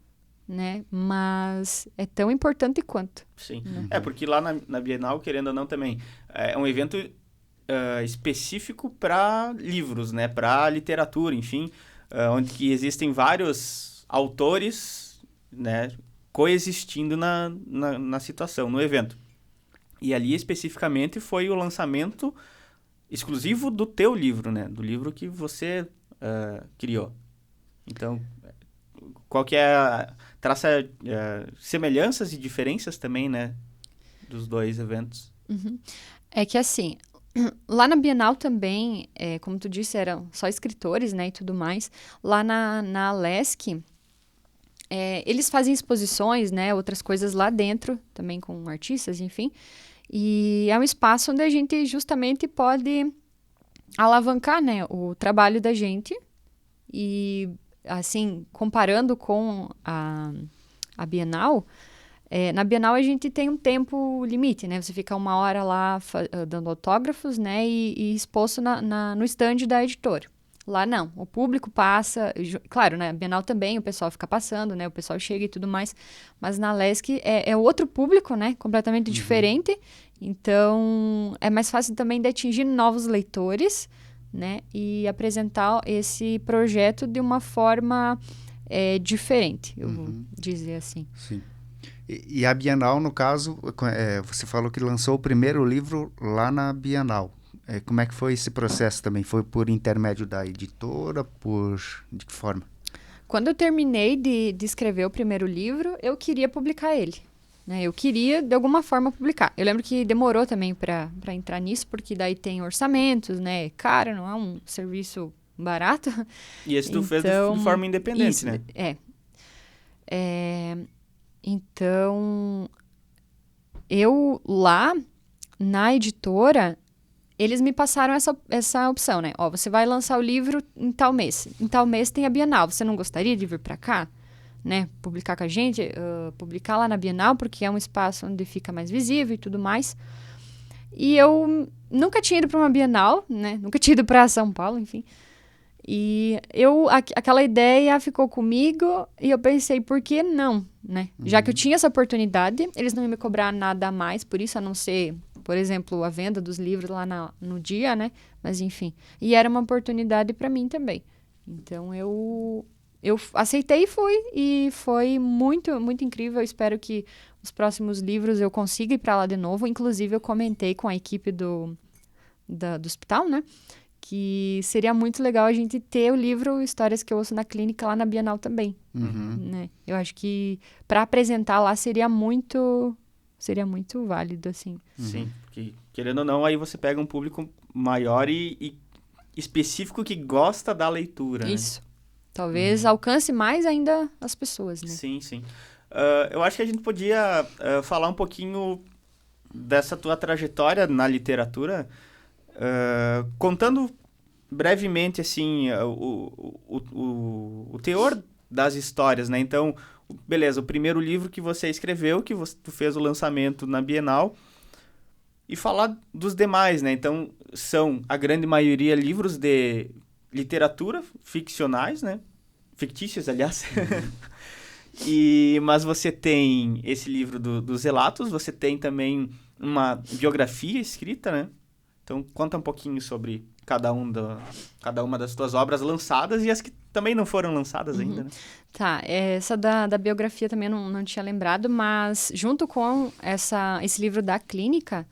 né? Mas é tão importante quanto. Sim. Porque lá na Bienal, querendo ou não, também é um evento específico para livros, né? Para literatura, enfim, onde que existem vários autores, né? coexistindo na situação, no evento. E ali, especificamente, foi o lançamento exclusivo do teu livro, né? Do livro que você criou. Então, qual que é traça semelhanças e diferenças também, né? Dos dois eventos. Uhum. É que assim, lá na Bienal também, como tu disse, eram só escritores, né, e tudo mais. Lá na Alesc, eles fazem exposições, né, outras coisas lá dentro, também com artistas, enfim. E é um espaço onde a gente justamente pode alavancar, né, o trabalho da gente. E, assim, comparando com a Bienal, na Bienal a gente tem um tempo limite, né? Você fica 1 hora lá dando autógrafos, né? E exposto no stand da editora. Lá não, o público passa, claro, na Bienal também o pessoal fica passando, né? O pessoal chega e tudo mais, mas na Alesc é outro público, né? Completamente diferente, então é mais fácil também de atingir novos leitores, né? E apresentar esse projeto de uma forma diferente, eu vou dizer assim. Sim. E a Bienal, no caso, você falou que lançou o primeiro livro lá na Bienal. Como é que foi esse processo também? Foi por intermédio da editora? De que forma? Quando eu terminei de escrever o primeiro livro, eu queria publicar ele. Né? Eu queria, de alguma forma, publicar. Eu lembro que demorou também para entrar nisso, porque daí tem orçamentos, né? Caro, não é um serviço barato. E esse tu fez de forma independente, isso, né? Então, eu lá, na editora, eles me passaram essa opção, né? Ó, você vai lançar o livro em tal mês. Em tal mês tem a Bienal. Você não gostaria de vir para cá? Né? Publicar com a gente? Publicar lá na Bienal, porque é um espaço onde fica mais visível e tudo mais. E eu nunca tinha ido para uma Bienal, né? Nunca tinha ido para São Paulo, enfim. E aquela ideia ficou comigo e eu pensei, por que não, né? Já que eu tinha essa oportunidade, eles não iam me cobrar nada a mais por isso, a não ser, por exemplo, a venda dos livros lá no dia, né? Mas enfim, e era uma oportunidade para mim também. Então eu aceitei e foi muito, muito incrível. Eu espero que os próximos livros eu consiga ir para lá de novo. Inclusive eu comentei com a equipe do hospital, né? Que seria muito legal a gente ter o livro Histórias que eu ouço na clínica lá na Bienal também, né? Eu acho que para apresentar lá seria muito válido, assim. Sim, porque querendo ou não, aí você pega um público maior e específico que gosta da leitura, Isso. Né? Talvez alcance mais ainda as pessoas, né? Sim, sim. Eu acho que a gente podia falar um pouquinho dessa tua trajetória na literatura, contando brevemente, assim, o teor das histórias, né? Então, beleza, o primeiro livro que você escreveu, tu fez o lançamento na Bienal, e falar dos demais, né? Então, são, a grande maioria, livros de literatura ficcionais, né? Fictícios, aliás. Mas você tem esse livro dos relatos, você tem também uma biografia escrita, né? Então, conta um pouquinho sobre cada uma das tuas obras lançadas e as que também não foram lançadas ainda, né? Tá, essa da biografia também não tinha lembrado, mas junto com esse livro da clínica,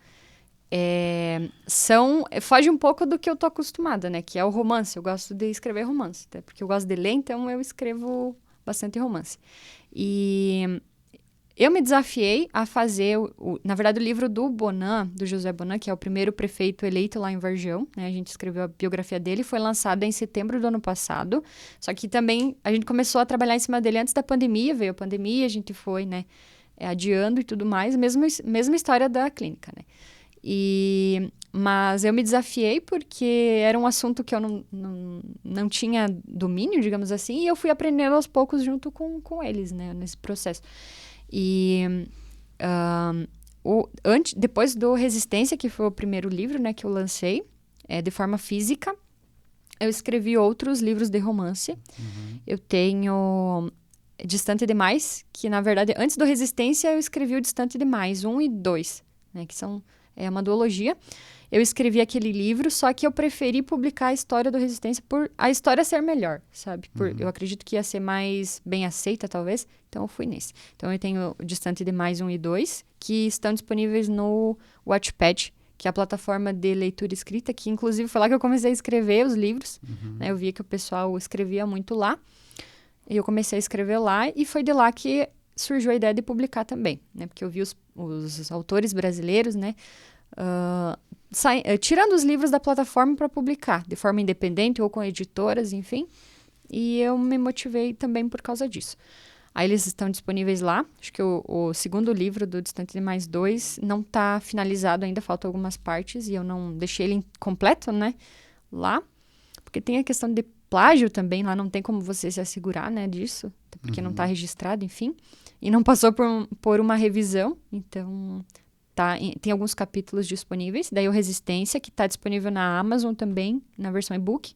foge um pouco do que eu tô acostumada, né? Que é o romance. Eu gosto de escrever romance, até porque eu gosto de ler, então eu escrevo bastante romance. E eu me desafiei a fazer, na verdade, o livro do Bonan, do José Bonan, que é o primeiro prefeito eleito lá em Vargião, né? A gente escreveu a biografia dele, foi lançada em setembro do ano passado, só que também a gente começou a trabalhar em cima dele antes da pandemia, veio a pandemia, a gente foi, né, adiando e tudo mais, mesma história da clínica, né? Mas eu me desafiei porque era um assunto que eu não tinha domínio, digamos assim, e eu fui aprendendo aos poucos junto com eles, né, nesse processo. Depois do Resistência, que foi o primeiro livro, né, que eu lancei, de forma física, eu escrevi outros livros de romance. Eu tenho Distante Demais, que na verdade, antes do Resistência, eu escrevi o Distante Demais, 1 e 2, né, que são é uma duologia. Eu escrevi aquele livro, só que eu preferi publicar a história do Resistência por a história ser melhor, sabe? Eu acredito que ia ser mais bem aceita, talvez. Então, eu fui nesse. Então, eu tenho o Distante Demais 1 e 2, que estão disponíveis no Wattpad, que é a plataforma de leitura escrita, que inclusive foi lá que eu comecei a escrever os livros. Né? Eu via que o pessoal escrevia muito lá. E eu comecei a escrever lá, e foi de lá que surgiu a ideia de publicar também, né? Porque eu vi os autores brasileiros, né? Tirando os livros da plataforma para publicar, de forma independente ou com editoras, enfim. E eu me motivei também por causa disso. Aí eles estão disponíveis lá. Acho que o segundo livro do Distante Demais 2 não está finalizado ainda, faltam algumas partes, e eu não deixei ele completo, né? Lá. Porque tem a questão de plágio também, lá não tem como você se assegurar, né, disso, porque não está registrado, enfim. E não passou por uma revisão, então... tem alguns capítulos disponíveis. Daí o Resistência, que está disponível na Amazon também, na versão e-book.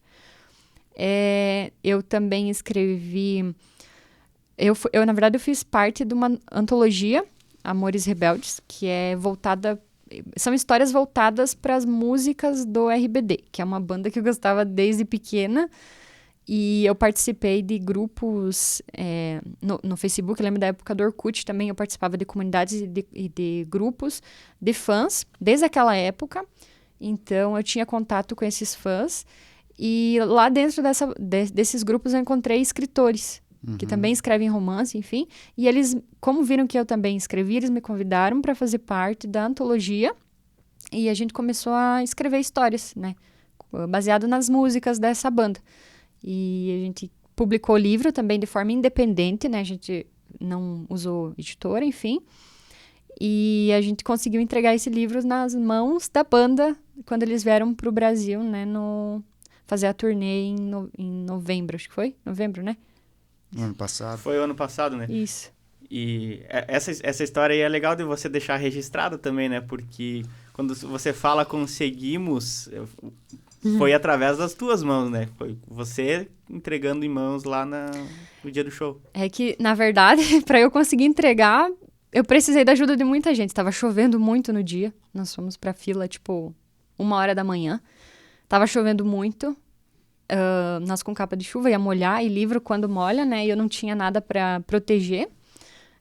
Eu também escrevi... na verdade, eu fiz parte de uma antologia, Amores Rebeldes, que é voltada... São histórias voltadas para as músicas do RBD, que é uma banda que eu gostava desde pequena. E eu participei de grupos no Facebook, eu lembro da época do Orkut também, eu participava de comunidades e de grupos de fãs, desde aquela época. Então, eu tinha contato com esses fãs. E lá dentro desses grupos eu encontrei escritores, que também escrevem romance, enfim. E eles, como viram que eu também escrevi, eles me convidaram para fazer parte da antologia. E a gente começou a escrever histórias, né? Baseado nas músicas dessa banda. E a gente publicou o livro também de forma independente, né? A gente não usou editora, enfim. E a gente conseguiu entregar esse livro nas mãos da banda quando eles vieram para o Brasil, né? Fazer a turnê em novembro, acho que foi? Novembro, né? Ano passado. Foi o ano passado, né? Isso. E essa história aí é legal de você deixar registrada também, né? Porque quando você fala conseguimos... Foi através das tuas mãos, né? Foi você entregando em mãos lá no dia do show. É que, na verdade, para eu conseguir entregar, eu precisei da ajuda de muita gente. Tava chovendo muito no dia. Nós fomos pra fila, 1h da manhã. Tava chovendo muito. Nós com capa de chuva ia molhar, e livro quando molha, né? E eu não tinha nada para proteger.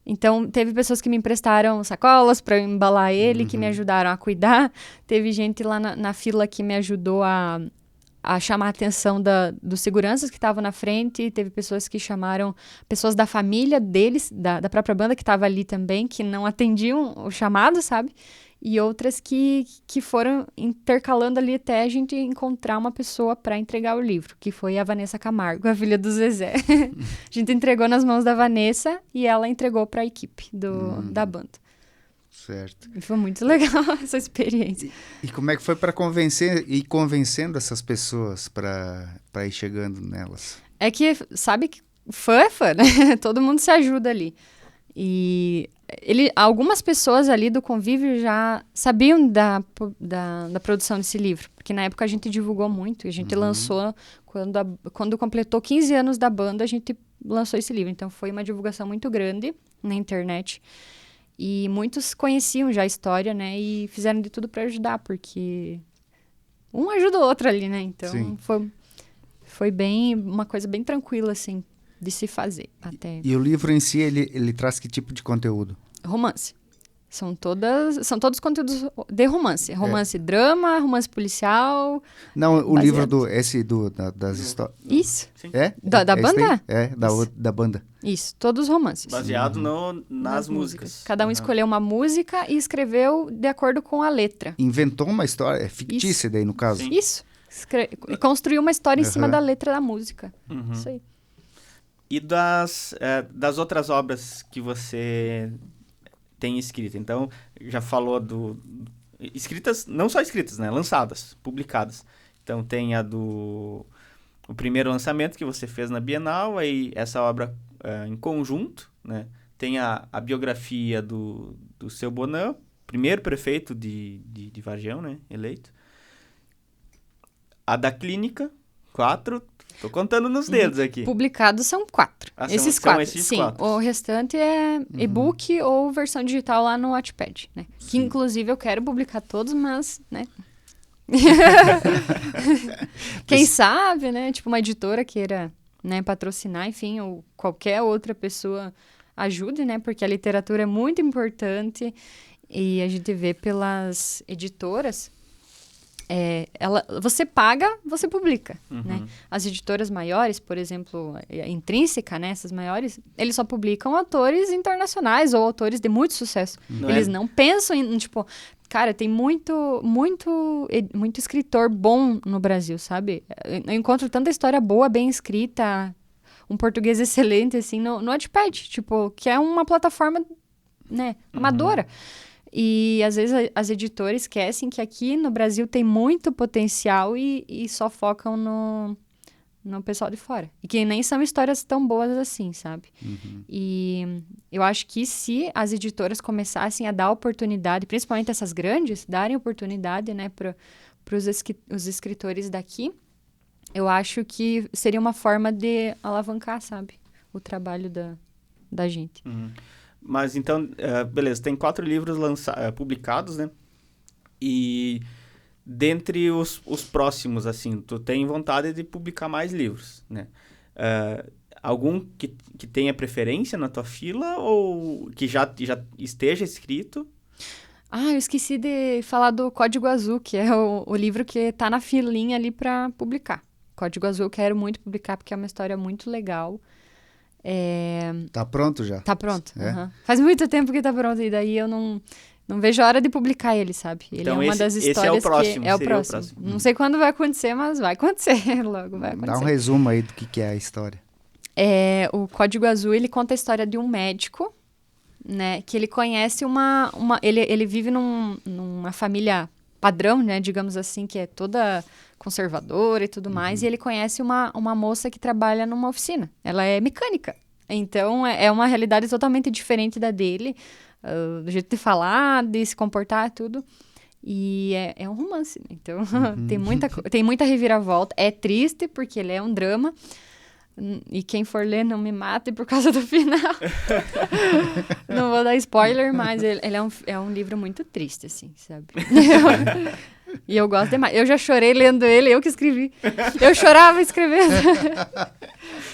Então, teve pessoas que me emprestaram sacolas para embalar ele, que me ajudaram a cuidar. Teve gente lá na fila que me ajudou a chamar a atenção dos seguranças que estavam na frente. Teve pessoas que chamaram pessoas da família deles, da própria banda que estava ali também, que não atendiam o chamado, sabe? E outras que foram intercalando ali até a gente encontrar uma pessoa para entregar o livro, que foi a Vanessa Camargo, a filha do Zezé. A gente entregou nas mãos da Vanessa e ela entregou para a equipe da banda. Certo. E foi muito legal essa experiência. E como é que foi para convencendo essas pessoas para ir chegando nelas? É que, sabe que fã é fã, né? Todo mundo se ajuda ali. E algumas pessoas ali do convívio já sabiam da produção desse livro, porque na época a gente divulgou muito, a gente lançou, quando completou 15 anos da banda, a gente lançou esse livro, então foi uma divulgação muito grande na internet, e muitos conheciam já a história, né, e fizeram de tudo para ajudar, porque um ajuda o outro ali, né, então foi bem, uma coisa bem tranquila, assim, de se fazer. E o livro em si, ele traz que tipo de conteúdo? Romance. São todos conteúdos de romance. Romance drama, romance policial. Não, o livro das histórias. Isso. Sim. Da banda? Da banda. Isso, todos romances. Baseado nas músicas. Cada um escolheu uma música e escreveu de acordo com a letra. Inventou uma história, é fictícia daí no caso. Sim. Isso. Construiu uma história em cima da letra da música. Isso aí. E das outras obras que você tem escrito? Então, já falou escritas, não só escritas, né? Lançadas, publicadas. Então, tem o primeiro lançamento que você fez na Bienal, aí essa obra em conjunto, né? Tem a biografia do Seu Bonã, primeiro prefeito de Vargião, né? Eleito. A da Clínica, 4... Tô contando nos dedos aqui. Publicados são 4. Esses são quatro, esses sim. quatro. O restante é e-book ou versão digital lá no Wattpad, né? Que, inclusive, eu quero publicar todos, mas, né? Quem sabe, né? Tipo, uma editora queira, né, patrocinar, enfim, ou qualquer outra pessoa ajude, né? Porque a literatura é muito importante e a gente vê pelas editoras... você paga, você publica, né? As editoras maiores, por exemplo, a Intrínseca, né? Essas maiores, eles só publicam autores internacionais ou autores de muito sucesso. Eles não pensam em, tipo... Cara, tem muito escritor bom no Brasil, sabe? Eu encontro tanta história boa, bem escrita, um português excelente, assim, no Wattpad, tipo, que é uma plataforma, né, amadora. E, às vezes, as editoras esquecem que aqui no Brasil tem muito potencial e só focam no pessoal de fora. E que nem são histórias tão boas assim, sabe? E eu acho que se as editoras começassem a dar oportunidade, principalmente essas grandes, darem oportunidade, né, para os escritores daqui, eu acho que seria uma forma de alavancar, sabe? O trabalho da gente. Mas então, beleza, tem 4 livros publicados, né? E dentre os próximos, assim, tu tem vontade de publicar mais livros, né? Algum que tenha preferência na tua fila ou que já esteja escrito? Eu esqueci de falar do Código Azul, que é o livro que tá na filinha ali para publicar. Código Azul eu quero muito publicar porque é uma história muito legal. Tá pronto já? Tá pronto. Faz muito tempo que tá pronto. E daí eu não vejo a hora de publicar ele, sabe? Ele então, é uma das histórias esse é o próximo, que é o próximo. Não sei quando vai acontecer, mas vai acontecer. Logo vai acontecer. Dá um resumo aí do que é a história. O Código Azul, ele conta a história de um médico, né? Que ele conhece ele vive numa família padrão, né? Digamos assim, que é toda conservadora e tudo mais, e ele conhece uma moça que trabalha numa oficina. Ela é mecânica. Então, é uma realidade totalmente diferente da dele, do jeito de falar, de se comportar, tudo. E é um romance, né? Então, tem muita reviravolta. É triste, porque ele é um drama. E quem for ler, não me mate por causa do final. Não vou dar spoiler, mas ele é um livro muito triste, assim, sabe? E eu gosto demais. Eu já chorei lendo ele, eu que escrevi. Eu chorava escrevendo.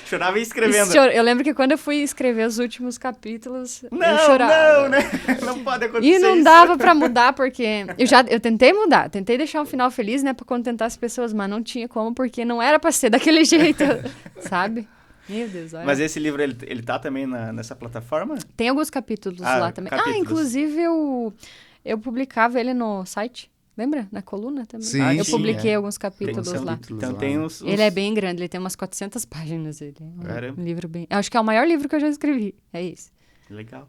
Chorava e escrevendo. Eu lembro que quando eu fui escrever os últimos capítulos, eu chorava. Não, né? Não pode acontecer E não isso. dava pra mudar, porque... Eu tentei mudar, tentei deixar um final feliz, né, pra contentar as pessoas, mas não tinha como, porque não era pra ser daquele jeito, sabe? Meu Deus, olha. Mas esse livro, ele tá também nessa plataforma? Tem alguns capítulos lá também. Capítulos. Inclusive eu publicava ele no site. Lembra? Na coluna também. Sim, eu publiquei alguns capítulos lá. Então tem uns... Ele é bem grande, ele tem umas 400 páginas. Ele é Caramba. um livro bem... Eu acho que é o maior livro que eu já escrevi. É isso. Legal.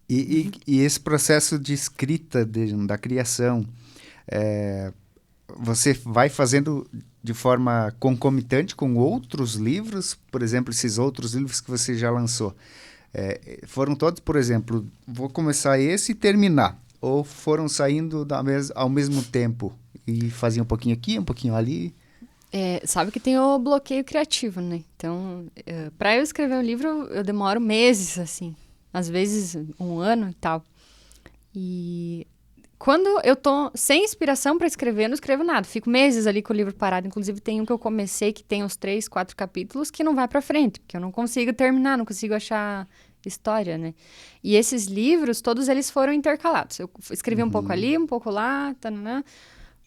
E esse processo de escrita da criação, você vai fazendo de forma concomitante com outros livros? Por exemplo, esses outros livros que você já lançou. Foram todos, por exemplo, vou começar esse e terminar. Ou foram saindo ao mesmo tempo e faziam um pouquinho aqui, um pouquinho ali? Sabe que tem o bloqueio criativo, né? Então, para eu escrever um livro, eu demoro meses, assim. Às vezes, 1 ano e tal. E quando eu tô sem inspiração para escrever, eu não escrevo nada. Fico meses ali com o livro parado. Inclusive, tem um que eu comecei que tem uns 3, 4 capítulos que não vai para frente. Porque eu não consigo terminar, não consigo achar... história, né? E esses livros, todos eles foram intercalados. Eu escrevi um pouco ali, um pouco lá,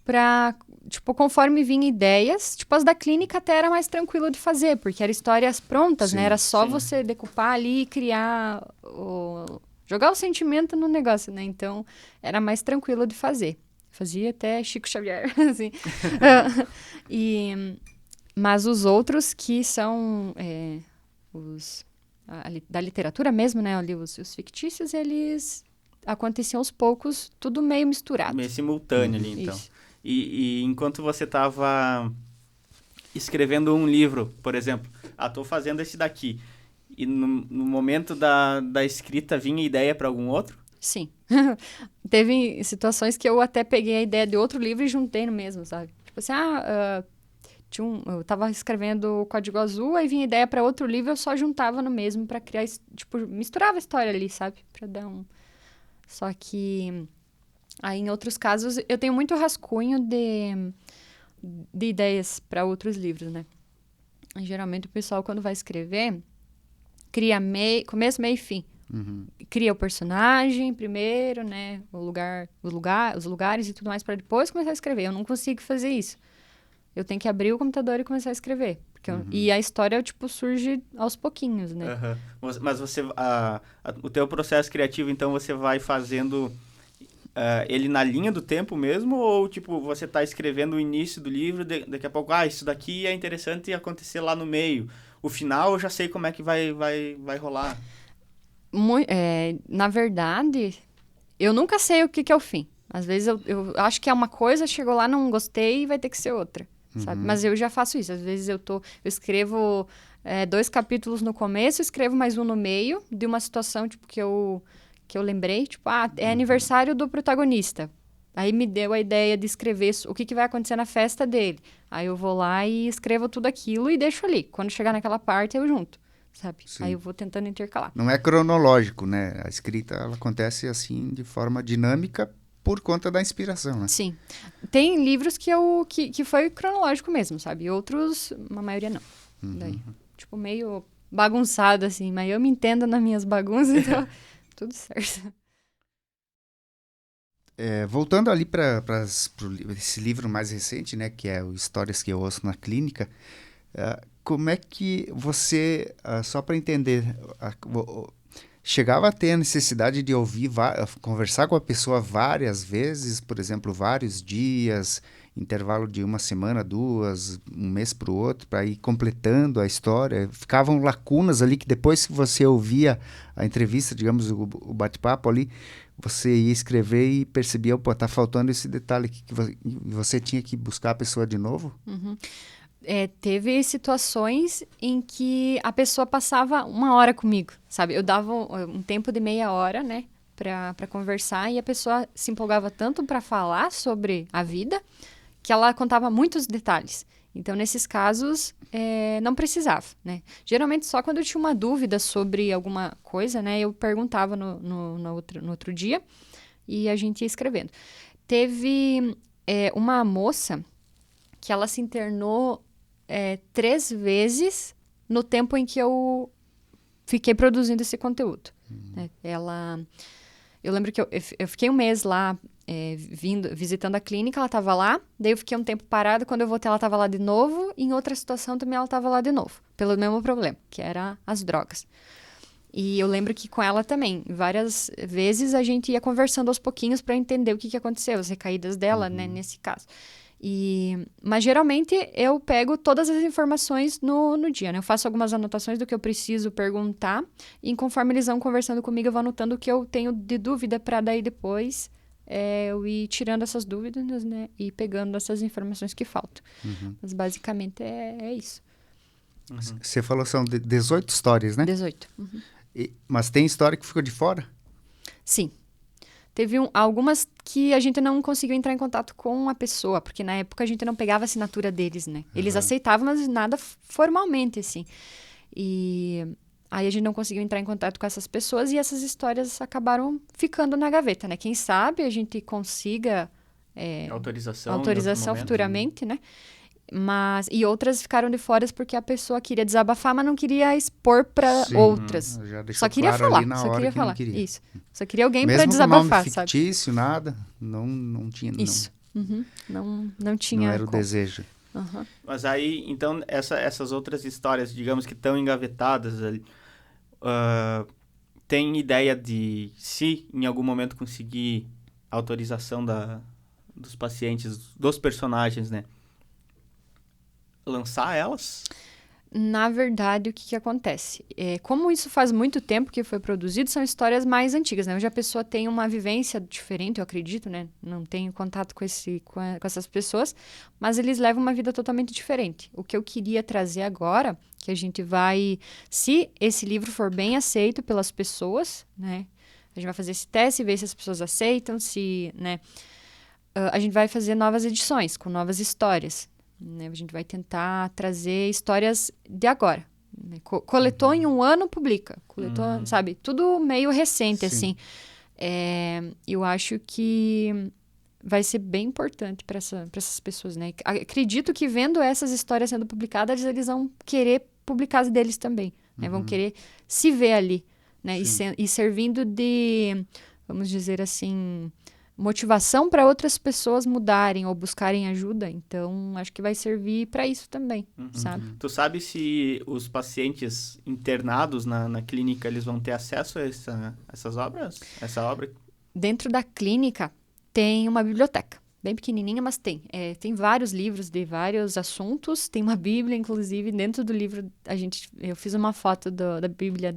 pra, tipo, conforme vinha ideias, tipo, as da clínica até era mais tranquilo de fazer, porque eram histórias prontas, né? Era só você decupar ali e criar, jogar o sentimento no negócio, né? Então, era mais tranquilo de fazer. Fazia até Chico Xavier, assim. Mas os outros que são da literatura mesmo, né? Ali os fictícios, eles aconteciam aos poucos, tudo meio misturado. Meio simultâneo ali, então. E enquanto você estava escrevendo um livro, por exemplo, tô fazendo esse daqui, e no momento da escrita vinha ideia para algum outro? Sim. Teve situações que eu até peguei a ideia de outro livro e juntei no mesmo, sabe? Tipo assim, Eu tava escrevendo o Código Azul, aí vinha ideia para outro livro, eu só juntava no mesmo para criar, tipo, misturava a história ali, sabe? Pra dar um... Só que aí em outros casos eu tenho muito rascunho de ideias para outros livros, né? E, geralmente o pessoal quando vai escrever cria começo, meio e fim. Cria o personagem primeiro, né? Os lugares e tudo mais para depois começar a escrever. Eu não consigo fazer isso. Eu tenho que abrir o computador e começar a escrever. E a história, tipo, surge aos pouquinhos, né? Mas você... o teu processo criativo, então, você vai fazendo ele na linha do tempo mesmo? Ou, tipo, você tá escrevendo o início do livro, daqui a pouco, isso daqui é interessante acontecer lá no meio. O final, eu já sei como é que vai rolar. Na verdade, eu nunca sei o que é o fim. Às vezes eu acho que é uma coisa, chegou lá, não gostei e vai ter que ser outra. Sabe? Mas eu já faço isso. Às vezes eu escrevo 2 capítulos no começo, escrevo mais um no meio de uma situação tipo, que eu lembrei. Tipo, é aniversário do protagonista. Aí me deu a ideia de escrever o que vai acontecer na festa dele. Aí eu vou lá e escrevo tudo aquilo e deixo ali. Quando chegar naquela parte, eu junto. Sabe? Sim. Aí eu vou tentando intercalar. Não é cronológico, né? A escrita ela acontece assim de forma dinâmica por conta da inspiração, né? Sim. Tem livros que foi cronológico mesmo, sabe? E outros, a maioria não. Daí, tipo, meio bagunçado, assim. Mas eu me entendo nas minhas bagunças, então tudo certo. Voltando ali para esse livro mais recente, né? Que é o Histórias que eu ouço na clínica. Como é que você, só para entender... chegava a ter a necessidade de conversar com a pessoa várias vezes, por exemplo, vários dias, intervalo de 1 semana, 2, um mês para o outro, para ir completando a história. Ficavam lacunas ali que depois que você ouvia a entrevista, digamos, o bate-papo ali, você ia escrever e percebia, tá faltando esse detalhe aqui, que você tinha que buscar a pessoa de novo? Teve situações em que a pessoa passava 1 hora comigo, sabe? Eu dava um tempo de meia hora, né, pra conversar, e a pessoa se empolgava tanto para falar sobre a vida que ela contava muitos detalhes. Então, nesses casos, não precisava, né? Geralmente, só quando eu tinha uma dúvida sobre alguma coisa, né, eu perguntava no outro dia e a gente ia escrevendo. Teve uma moça que ela se internou 3 vezes no tempo em que eu fiquei produzindo esse conteúdo. Né? Eu lembro que eu fiquei 1 mês lá visitando a clínica, ela estava lá, daí eu fiquei um tempo parada, quando eu voltei ela estava lá de novo, e em outra situação também ela estava lá de novo, pelo mesmo problema, que era as drogas. E eu lembro que com ela também, várias vezes a gente ia conversando aos pouquinhos para entender o que aconteceu, as recaídas dela, né, nesse caso. Mas geralmente eu pego todas as informações no dia, né? Eu faço algumas anotações do que eu preciso perguntar e conforme eles vão conversando comigo, eu vou anotando o que eu tenho de dúvida para daí depois eu ir tirando essas dúvidas, né? E pegando essas informações que faltam. Mas basicamente é isso. Você falou que são 18 histórias, né? 18. Mas tem história que ficou de fora? Sim. Teve algumas que a gente não conseguiu entrar em contato com a pessoa, porque na época a gente não pegava a assinatura deles, né? Eles aceitavam, mas nada formalmente, assim. E aí a gente não conseguiu entrar em contato com essas pessoas e essas histórias acabaram ficando na gaveta, né? Quem sabe a gente consiga autorização futuramente, né? E outras ficaram de fora porque a pessoa queria desabafar, mas não queria expor para outras. Só queria claro falar, ali na só hora queria que falar. não queria. Isso. Só queria alguém para mesmo desabafar, com nome sabe? fictício, nada, não tinha. Isso. Não tinha. Não era o desejo. Mas aí, então, essas outras histórias, digamos que estão engavetadas ali, tem ideia de, se em algum momento conseguir autorização dos pacientes, dos personagens, né? Lançar elas? Na verdade, o que acontece? Como isso faz muito tempo que foi produzido, são histórias mais antigas, né? Hoje a pessoa tem uma vivência diferente, eu acredito, né? Não tenho contato com essas pessoas, mas eles levam uma vida totalmente diferente. O que eu queria trazer agora, que a gente vai... Se esse livro for bem aceito pelas pessoas, né? A gente vai fazer esse teste e ver se as pessoas aceitam, se, né? A gente vai fazer novas edições, com novas histórias. né? A gente vai tentar trazer histórias de agora. Né? Coletou em um ano, publica. Coletou, sabe? Tudo meio recente, assim. Eu acho que vai ser bem importante para essas pessoas, né? Acredito que vendo essas histórias sendo publicadas, eles vão querer publicar as deles também, né? Vão querer se ver ali, né? E servindo de, vamos dizer assim, motivação para outras pessoas mudarem ou buscarem ajuda. Então, acho que vai servir para isso também, sabe? Tu sabe se os pacientes internados na clínica, eles vão ter acesso a essas obras? Essa obra? Dentro da clínica, tem uma biblioteca, bem pequenininha, mas tem. Tem vários livros de vários assuntos, tem uma bíblia, inclusive, dentro do livro, eu fiz uma foto da bíblia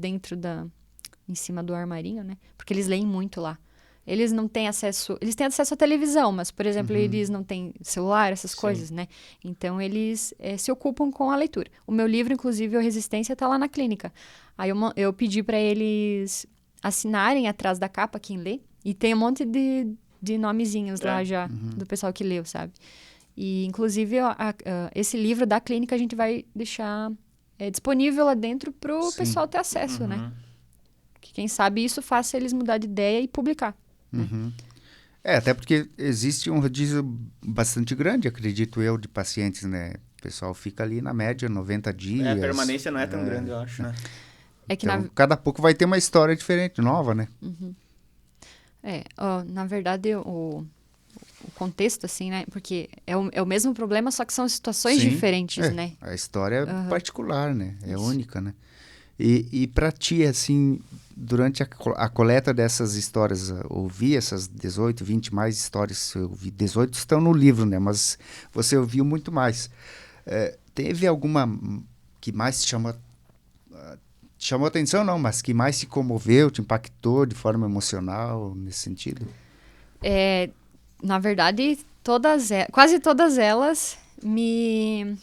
em cima do armarinho, né? Porque eles leem muito lá. Eles não têm acesso, eles têm acesso à televisão, mas, por exemplo, eles não têm celular, essas coisas, né? Então, eles se ocupam com a leitura. O meu livro, inclusive, o Resistência, tá lá na clínica. Aí eu pedi para eles assinarem atrás da capa, quem lê, e tem um monte de nomezinhos lá já, do pessoal que leu, sabe? E, inclusive, esse livro da clínica a gente vai deixar disponível lá dentro pro pessoal ter acesso, né? Que quem sabe isso faça eles mudar de ideia e publicar. Até porque existe um rodízio bastante grande, acredito eu, de pacientes, né? O pessoal fica ali na média 90 dias. A permanência não é tão grande, eu acho, né? Então, cada pouco vai ter uma história diferente, nova, né? Na verdade, o contexto, assim, né? Porque é o mesmo problema, só que são situações diferentes, né? A história é particular, né? É única, né? E para ti, assim, durante a coleta dessas histórias, ouvi essas 18, 20 mais histórias, eu vi 18 estão no livro, né? Mas você ouviu muito mais. Teve alguma que mais te chamou atenção, não, mas que mais te comoveu, te impactou de forma emocional, nesse sentido? Na verdade, quase todas elas me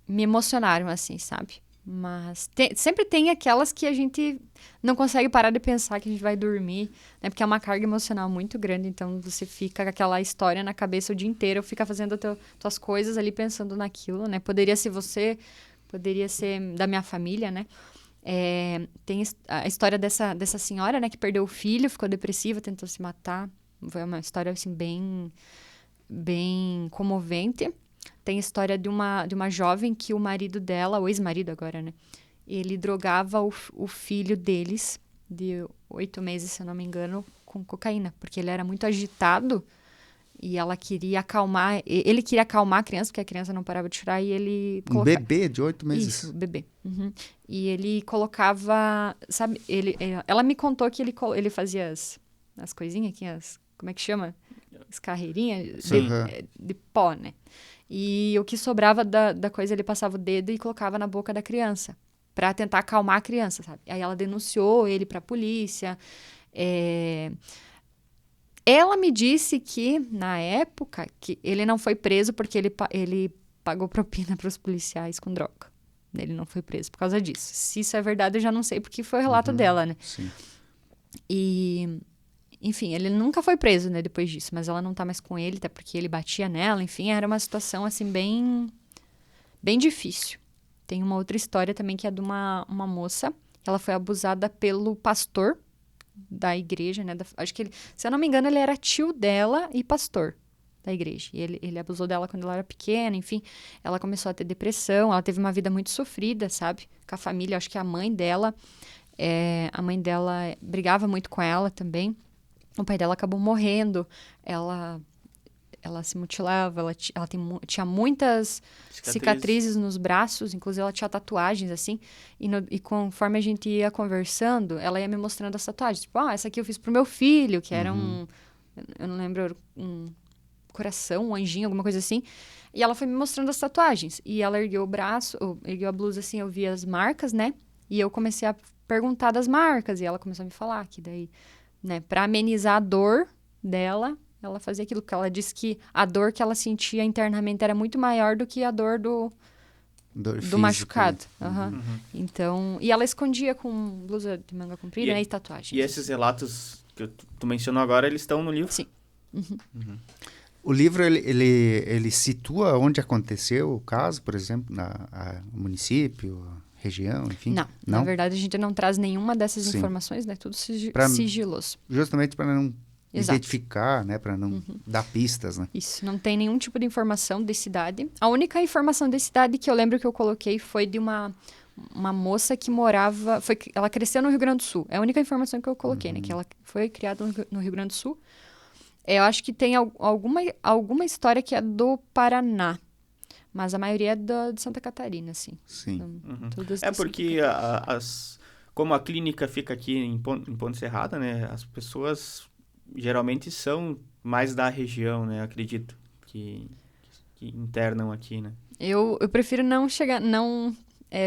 emocionaram, assim, sabe? Mas sempre tem aquelas que a gente não consegue parar de pensar que a gente vai dormir, né? Porque é uma carga emocional muito grande, então você fica com aquela história na cabeça o dia inteiro, fica fazendo tuas coisas ali pensando naquilo, né? Poderia ser você, poderia ser da minha família, né? Tem a história dessa senhora, né? Que perdeu o filho, ficou depressiva, tentou se matar. Foi uma história, assim, bem, bem comovente. Tem a história de uma jovem que o marido dela, o ex-marido agora, né? Ele drogava o filho deles, de 8 meses, se eu não me engano, com cocaína. Porque ele era muito agitado e ela queria acalmar... Ele queria acalmar a criança, porque a criança não parava de chorar e ele... Um bebê de 8 meses? Isso, bebê. E ele colocava... Sabe, ela me contou que ele fazia as coisinhas aqui, como é que chama? As carreirinhas de pó, né? E o que sobrava da coisa, ele passava o dedo e colocava na boca da criança, pra tentar acalmar a criança, sabe? Aí ela denunciou ele pra polícia. Ela me disse que, na época, que ele não foi preso porque ele pagou propina pros policiais com droga. Ele não foi preso por causa disso. Se isso é verdade, eu já não sei, porque foi o relato dela, né? Sim. Enfim, ele nunca foi preso, né, depois disso, mas ela não tá mais com ele, até porque ele batia nela, enfim, era uma situação, assim, bem, bem difícil. Tem uma outra história também, que é de uma moça, que ela foi abusada pelo pastor da igreja, né, acho que se eu não me engano, ele era tio dela e pastor da igreja, e ele abusou dela quando ela era pequena, enfim, ela começou a ter depressão, ela teve uma vida muito sofrida, sabe, com a família, acho que a mãe dela brigava muito com ela também. O pai dela acabou morrendo, ela se mutilava, ela tinha muitas cicatrizes nos braços, inclusive ela tinha tatuagens, assim, e conforme a gente ia conversando, ela ia me mostrando as tatuagens. Tipo, essa aqui eu fiz pro meu filho, que era eu não lembro, um coração, um anjinho, alguma coisa assim. E ela foi me mostrando as tatuagens. E ela ergueu o braço, ergueu a blusa, assim, eu vi as marcas, né? E eu comecei a perguntar das marcas, e ela começou a me falar que daí... Né, para amenizar a dor dela, ela fazia aquilo, porque ela disse que a dor que ela sentia internamente era muito maior do que a dor do machucado. Então, e ela escondia com blusa de manga comprida, né, e tatuagem. E esses relatos que tu mencionou agora, eles estão no livro? Sim. O livro, ele situa onde aconteceu o caso, por exemplo, município, região, enfim? Não, na verdade a gente não traz nenhuma dessas Sim. informações, né? Tudo sigiloso. Justamente para não Exato. identificar, né? Para não dar pistas, né? Isso, não tem nenhum tipo de informação de cidade. A única informação de cidade que eu lembro que eu coloquei foi de uma moça que morava... ela cresceu no Rio Grande do Sul. É a única informação que eu coloquei, né? Que ela foi criada no Rio Grande do Sul. Eu acho que tem alguma história que é do Paraná. Mas a maioria é de Santa Catarina, assim. Sim. Então, todas É de porque como a clínica fica aqui em Ponte Serrada, né? As pessoas geralmente são mais da região, né? Acredito que internam aqui, né? Eu prefiro não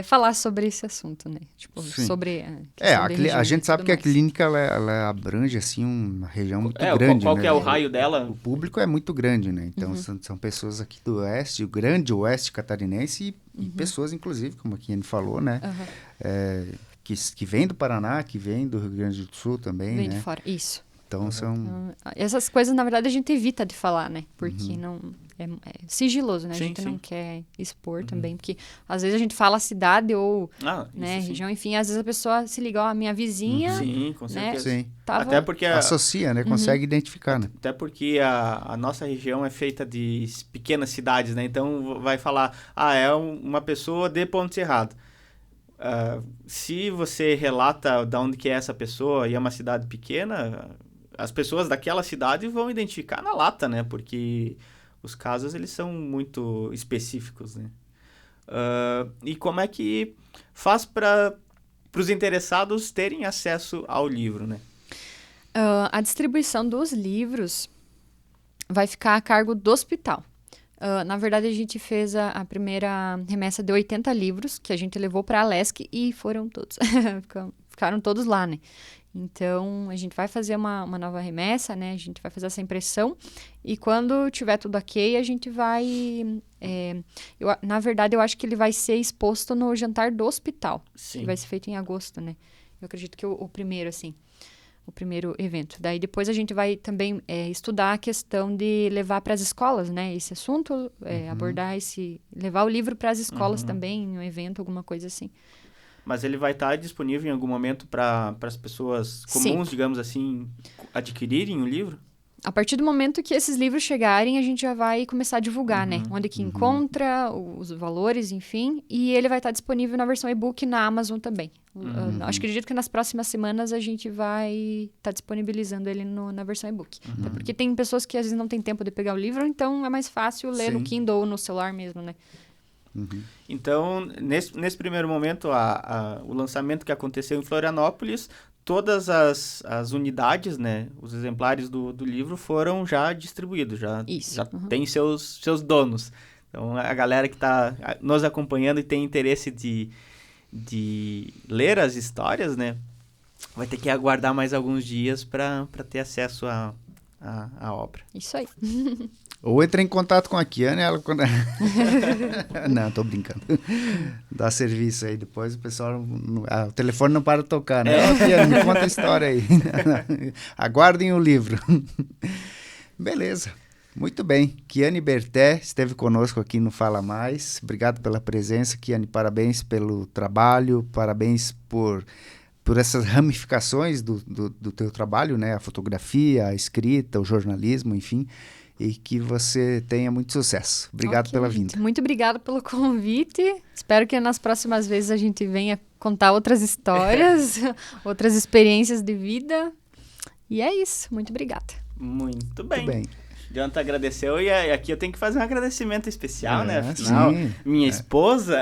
falar sobre esse assunto, né? Tipo, Sim. sobre a região a gente e sabe tudo que a mais. clínica, ela abrange, assim, uma região muito Qual grande, que né? é o raio dela? O público é muito grande, né? Então, são pessoas aqui do oeste, o grande oeste catarinense e pessoas, inclusive, como a Kiane falou, né? Que vêm do Paraná, que vêm do Rio Grande do Sul também, Vem né? de fora, isso. Então, são... Então, essas coisas, na verdade, a gente evita de falar, né? Porque não é sigiloso, né? Sim, a gente sim. não quer expor também, porque às vezes a gente fala cidade ou né, isso sim. região, enfim, às vezes a pessoa se liga, ó, a minha vizinha, Sim, com né? certeza. Sim. Tava... Até porque Associa, né? Consegue identificar, né? Até porque a nossa região é feita de pequenas cidades, né? Então vai falar, é uma pessoa de Ponte Serrada. Se você relata de onde que é essa pessoa e é uma cidade pequena, as pessoas daquela cidade vão identificar na lata, né? Porque os casos, eles são muito específicos, né? E como é que faz para os interessados terem acesso ao livro, né? A distribuição dos livros vai ficar a cargo do hospital. Na verdade, a gente fez a primeira remessa de 80 livros, que a gente levou para a Alesc e foram todos. Ficaram todos lá, né? Então, a gente vai fazer uma nova remessa, né? A gente vai fazer essa impressão. E quando tiver tudo ok, a gente vai... na verdade, eu acho que ele vai ser exposto no jantar do hospital. Sim. Que vai ser feito em agosto, né? Eu acredito que o primeiro, assim... O primeiro evento. Daí depois a gente vai também estudar a questão de levar para as escolas, né? Esse assunto, abordar levar o livro para as escolas também, em um evento, alguma coisa assim. Mas ele vai estar disponível em algum momento para as pessoas comuns, Sim. digamos assim, adquirirem o livro? A partir do momento que esses livros chegarem, a gente já vai começar a divulgar, né? Onde que encontra, os valores, enfim. E ele vai estar disponível na versão e-book na Amazon também. Acho que acredito que nas próximas semanas a gente vai estar disponibilizando ele na versão e-book. Até porque tem pessoas que às vezes não tem tempo de pegar o livro, então é mais fácil ler no Kindle ou no celular mesmo, né? Então, nesse primeiro momento, o lançamento que aconteceu em Florianópolis, todas as unidades, né, os exemplares do livro foram já distribuídos, já tem seus donos. Então, a galera que está nos acompanhando e tem interesse de ler as histórias, né, vai ter que aguardar mais alguns dias para ter acesso à obra. Isso aí. Ou entre em contato com a Kiane, ela quando... Não, tô brincando. Dá serviço aí, depois o pessoal... o telefone não para de tocar, né? Ó, Kiane, me conta a história aí. Aguardem o livro. Beleza. Muito bem. Kiane Berté esteve conosco aqui no Fala Mais. Obrigado pela presença, Kiane. Parabéns pelo trabalho, parabéns por essas ramificações do teu trabalho, né? A fotografia, a escrita, o jornalismo, enfim... E que você tenha muito sucesso. Obrigado pela vinda. Muito obrigada pelo convite. Espero que nas próximas vezes a gente venha contar outras histórias, outras experiências de vida. E é isso. Muito obrigada. Muito bem. Muito bem. Jonathan agradeceu e aqui eu tenho que fazer um agradecimento especial, né? Afinal, sim. Minha esposa.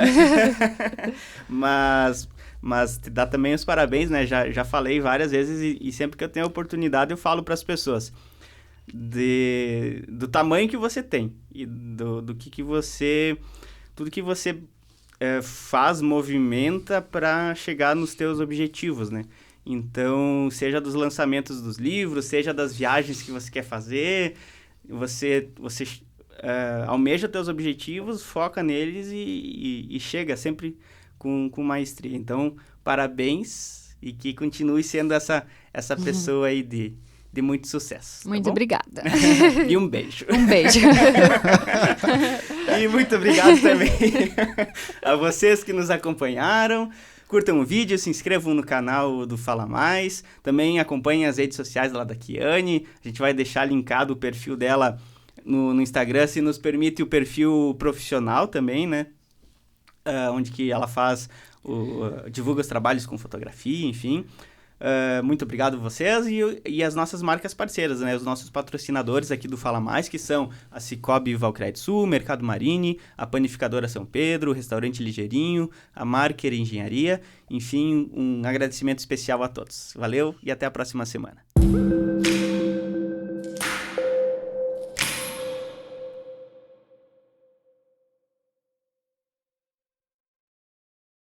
Mas te dá também os parabéns, né? Já falei várias vezes e sempre que eu tenho a oportunidade eu falo para as pessoas. Do tamanho que você tem e do que você... Tudo que você faz, movimenta para chegar nos teus objetivos, né? Então, seja dos lançamentos dos livros, seja das viagens que você quer fazer, você almeja teus objetivos, foca neles e chega sempre com maestria. Então, parabéns e que continue sendo essa pessoa aí de de muito sucesso. Muito bom? obrigada. E um beijo. Um beijo. E muito obrigado também a vocês que nos acompanharam. Curtam o vídeo, se inscrevam no canal do Fala Mais. Também acompanhem as redes sociais lá da Kiane. A gente vai deixar linkado o perfil dela no Instagram, se nos permite o perfil profissional também, né? Onde que ela divulga os trabalhos com fotografia, enfim. Muito obrigado a vocês e as nossas marcas parceiras, né? Os nossos patrocinadores aqui do Fala Mais, que são a Cicobi Valcred Sul, Mercado Marini, a Panificadora São Pedro, o Restaurante Ligeirinho, a Marker Engenharia. Enfim, um agradecimento especial a todos. Valeu e até a próxima semana.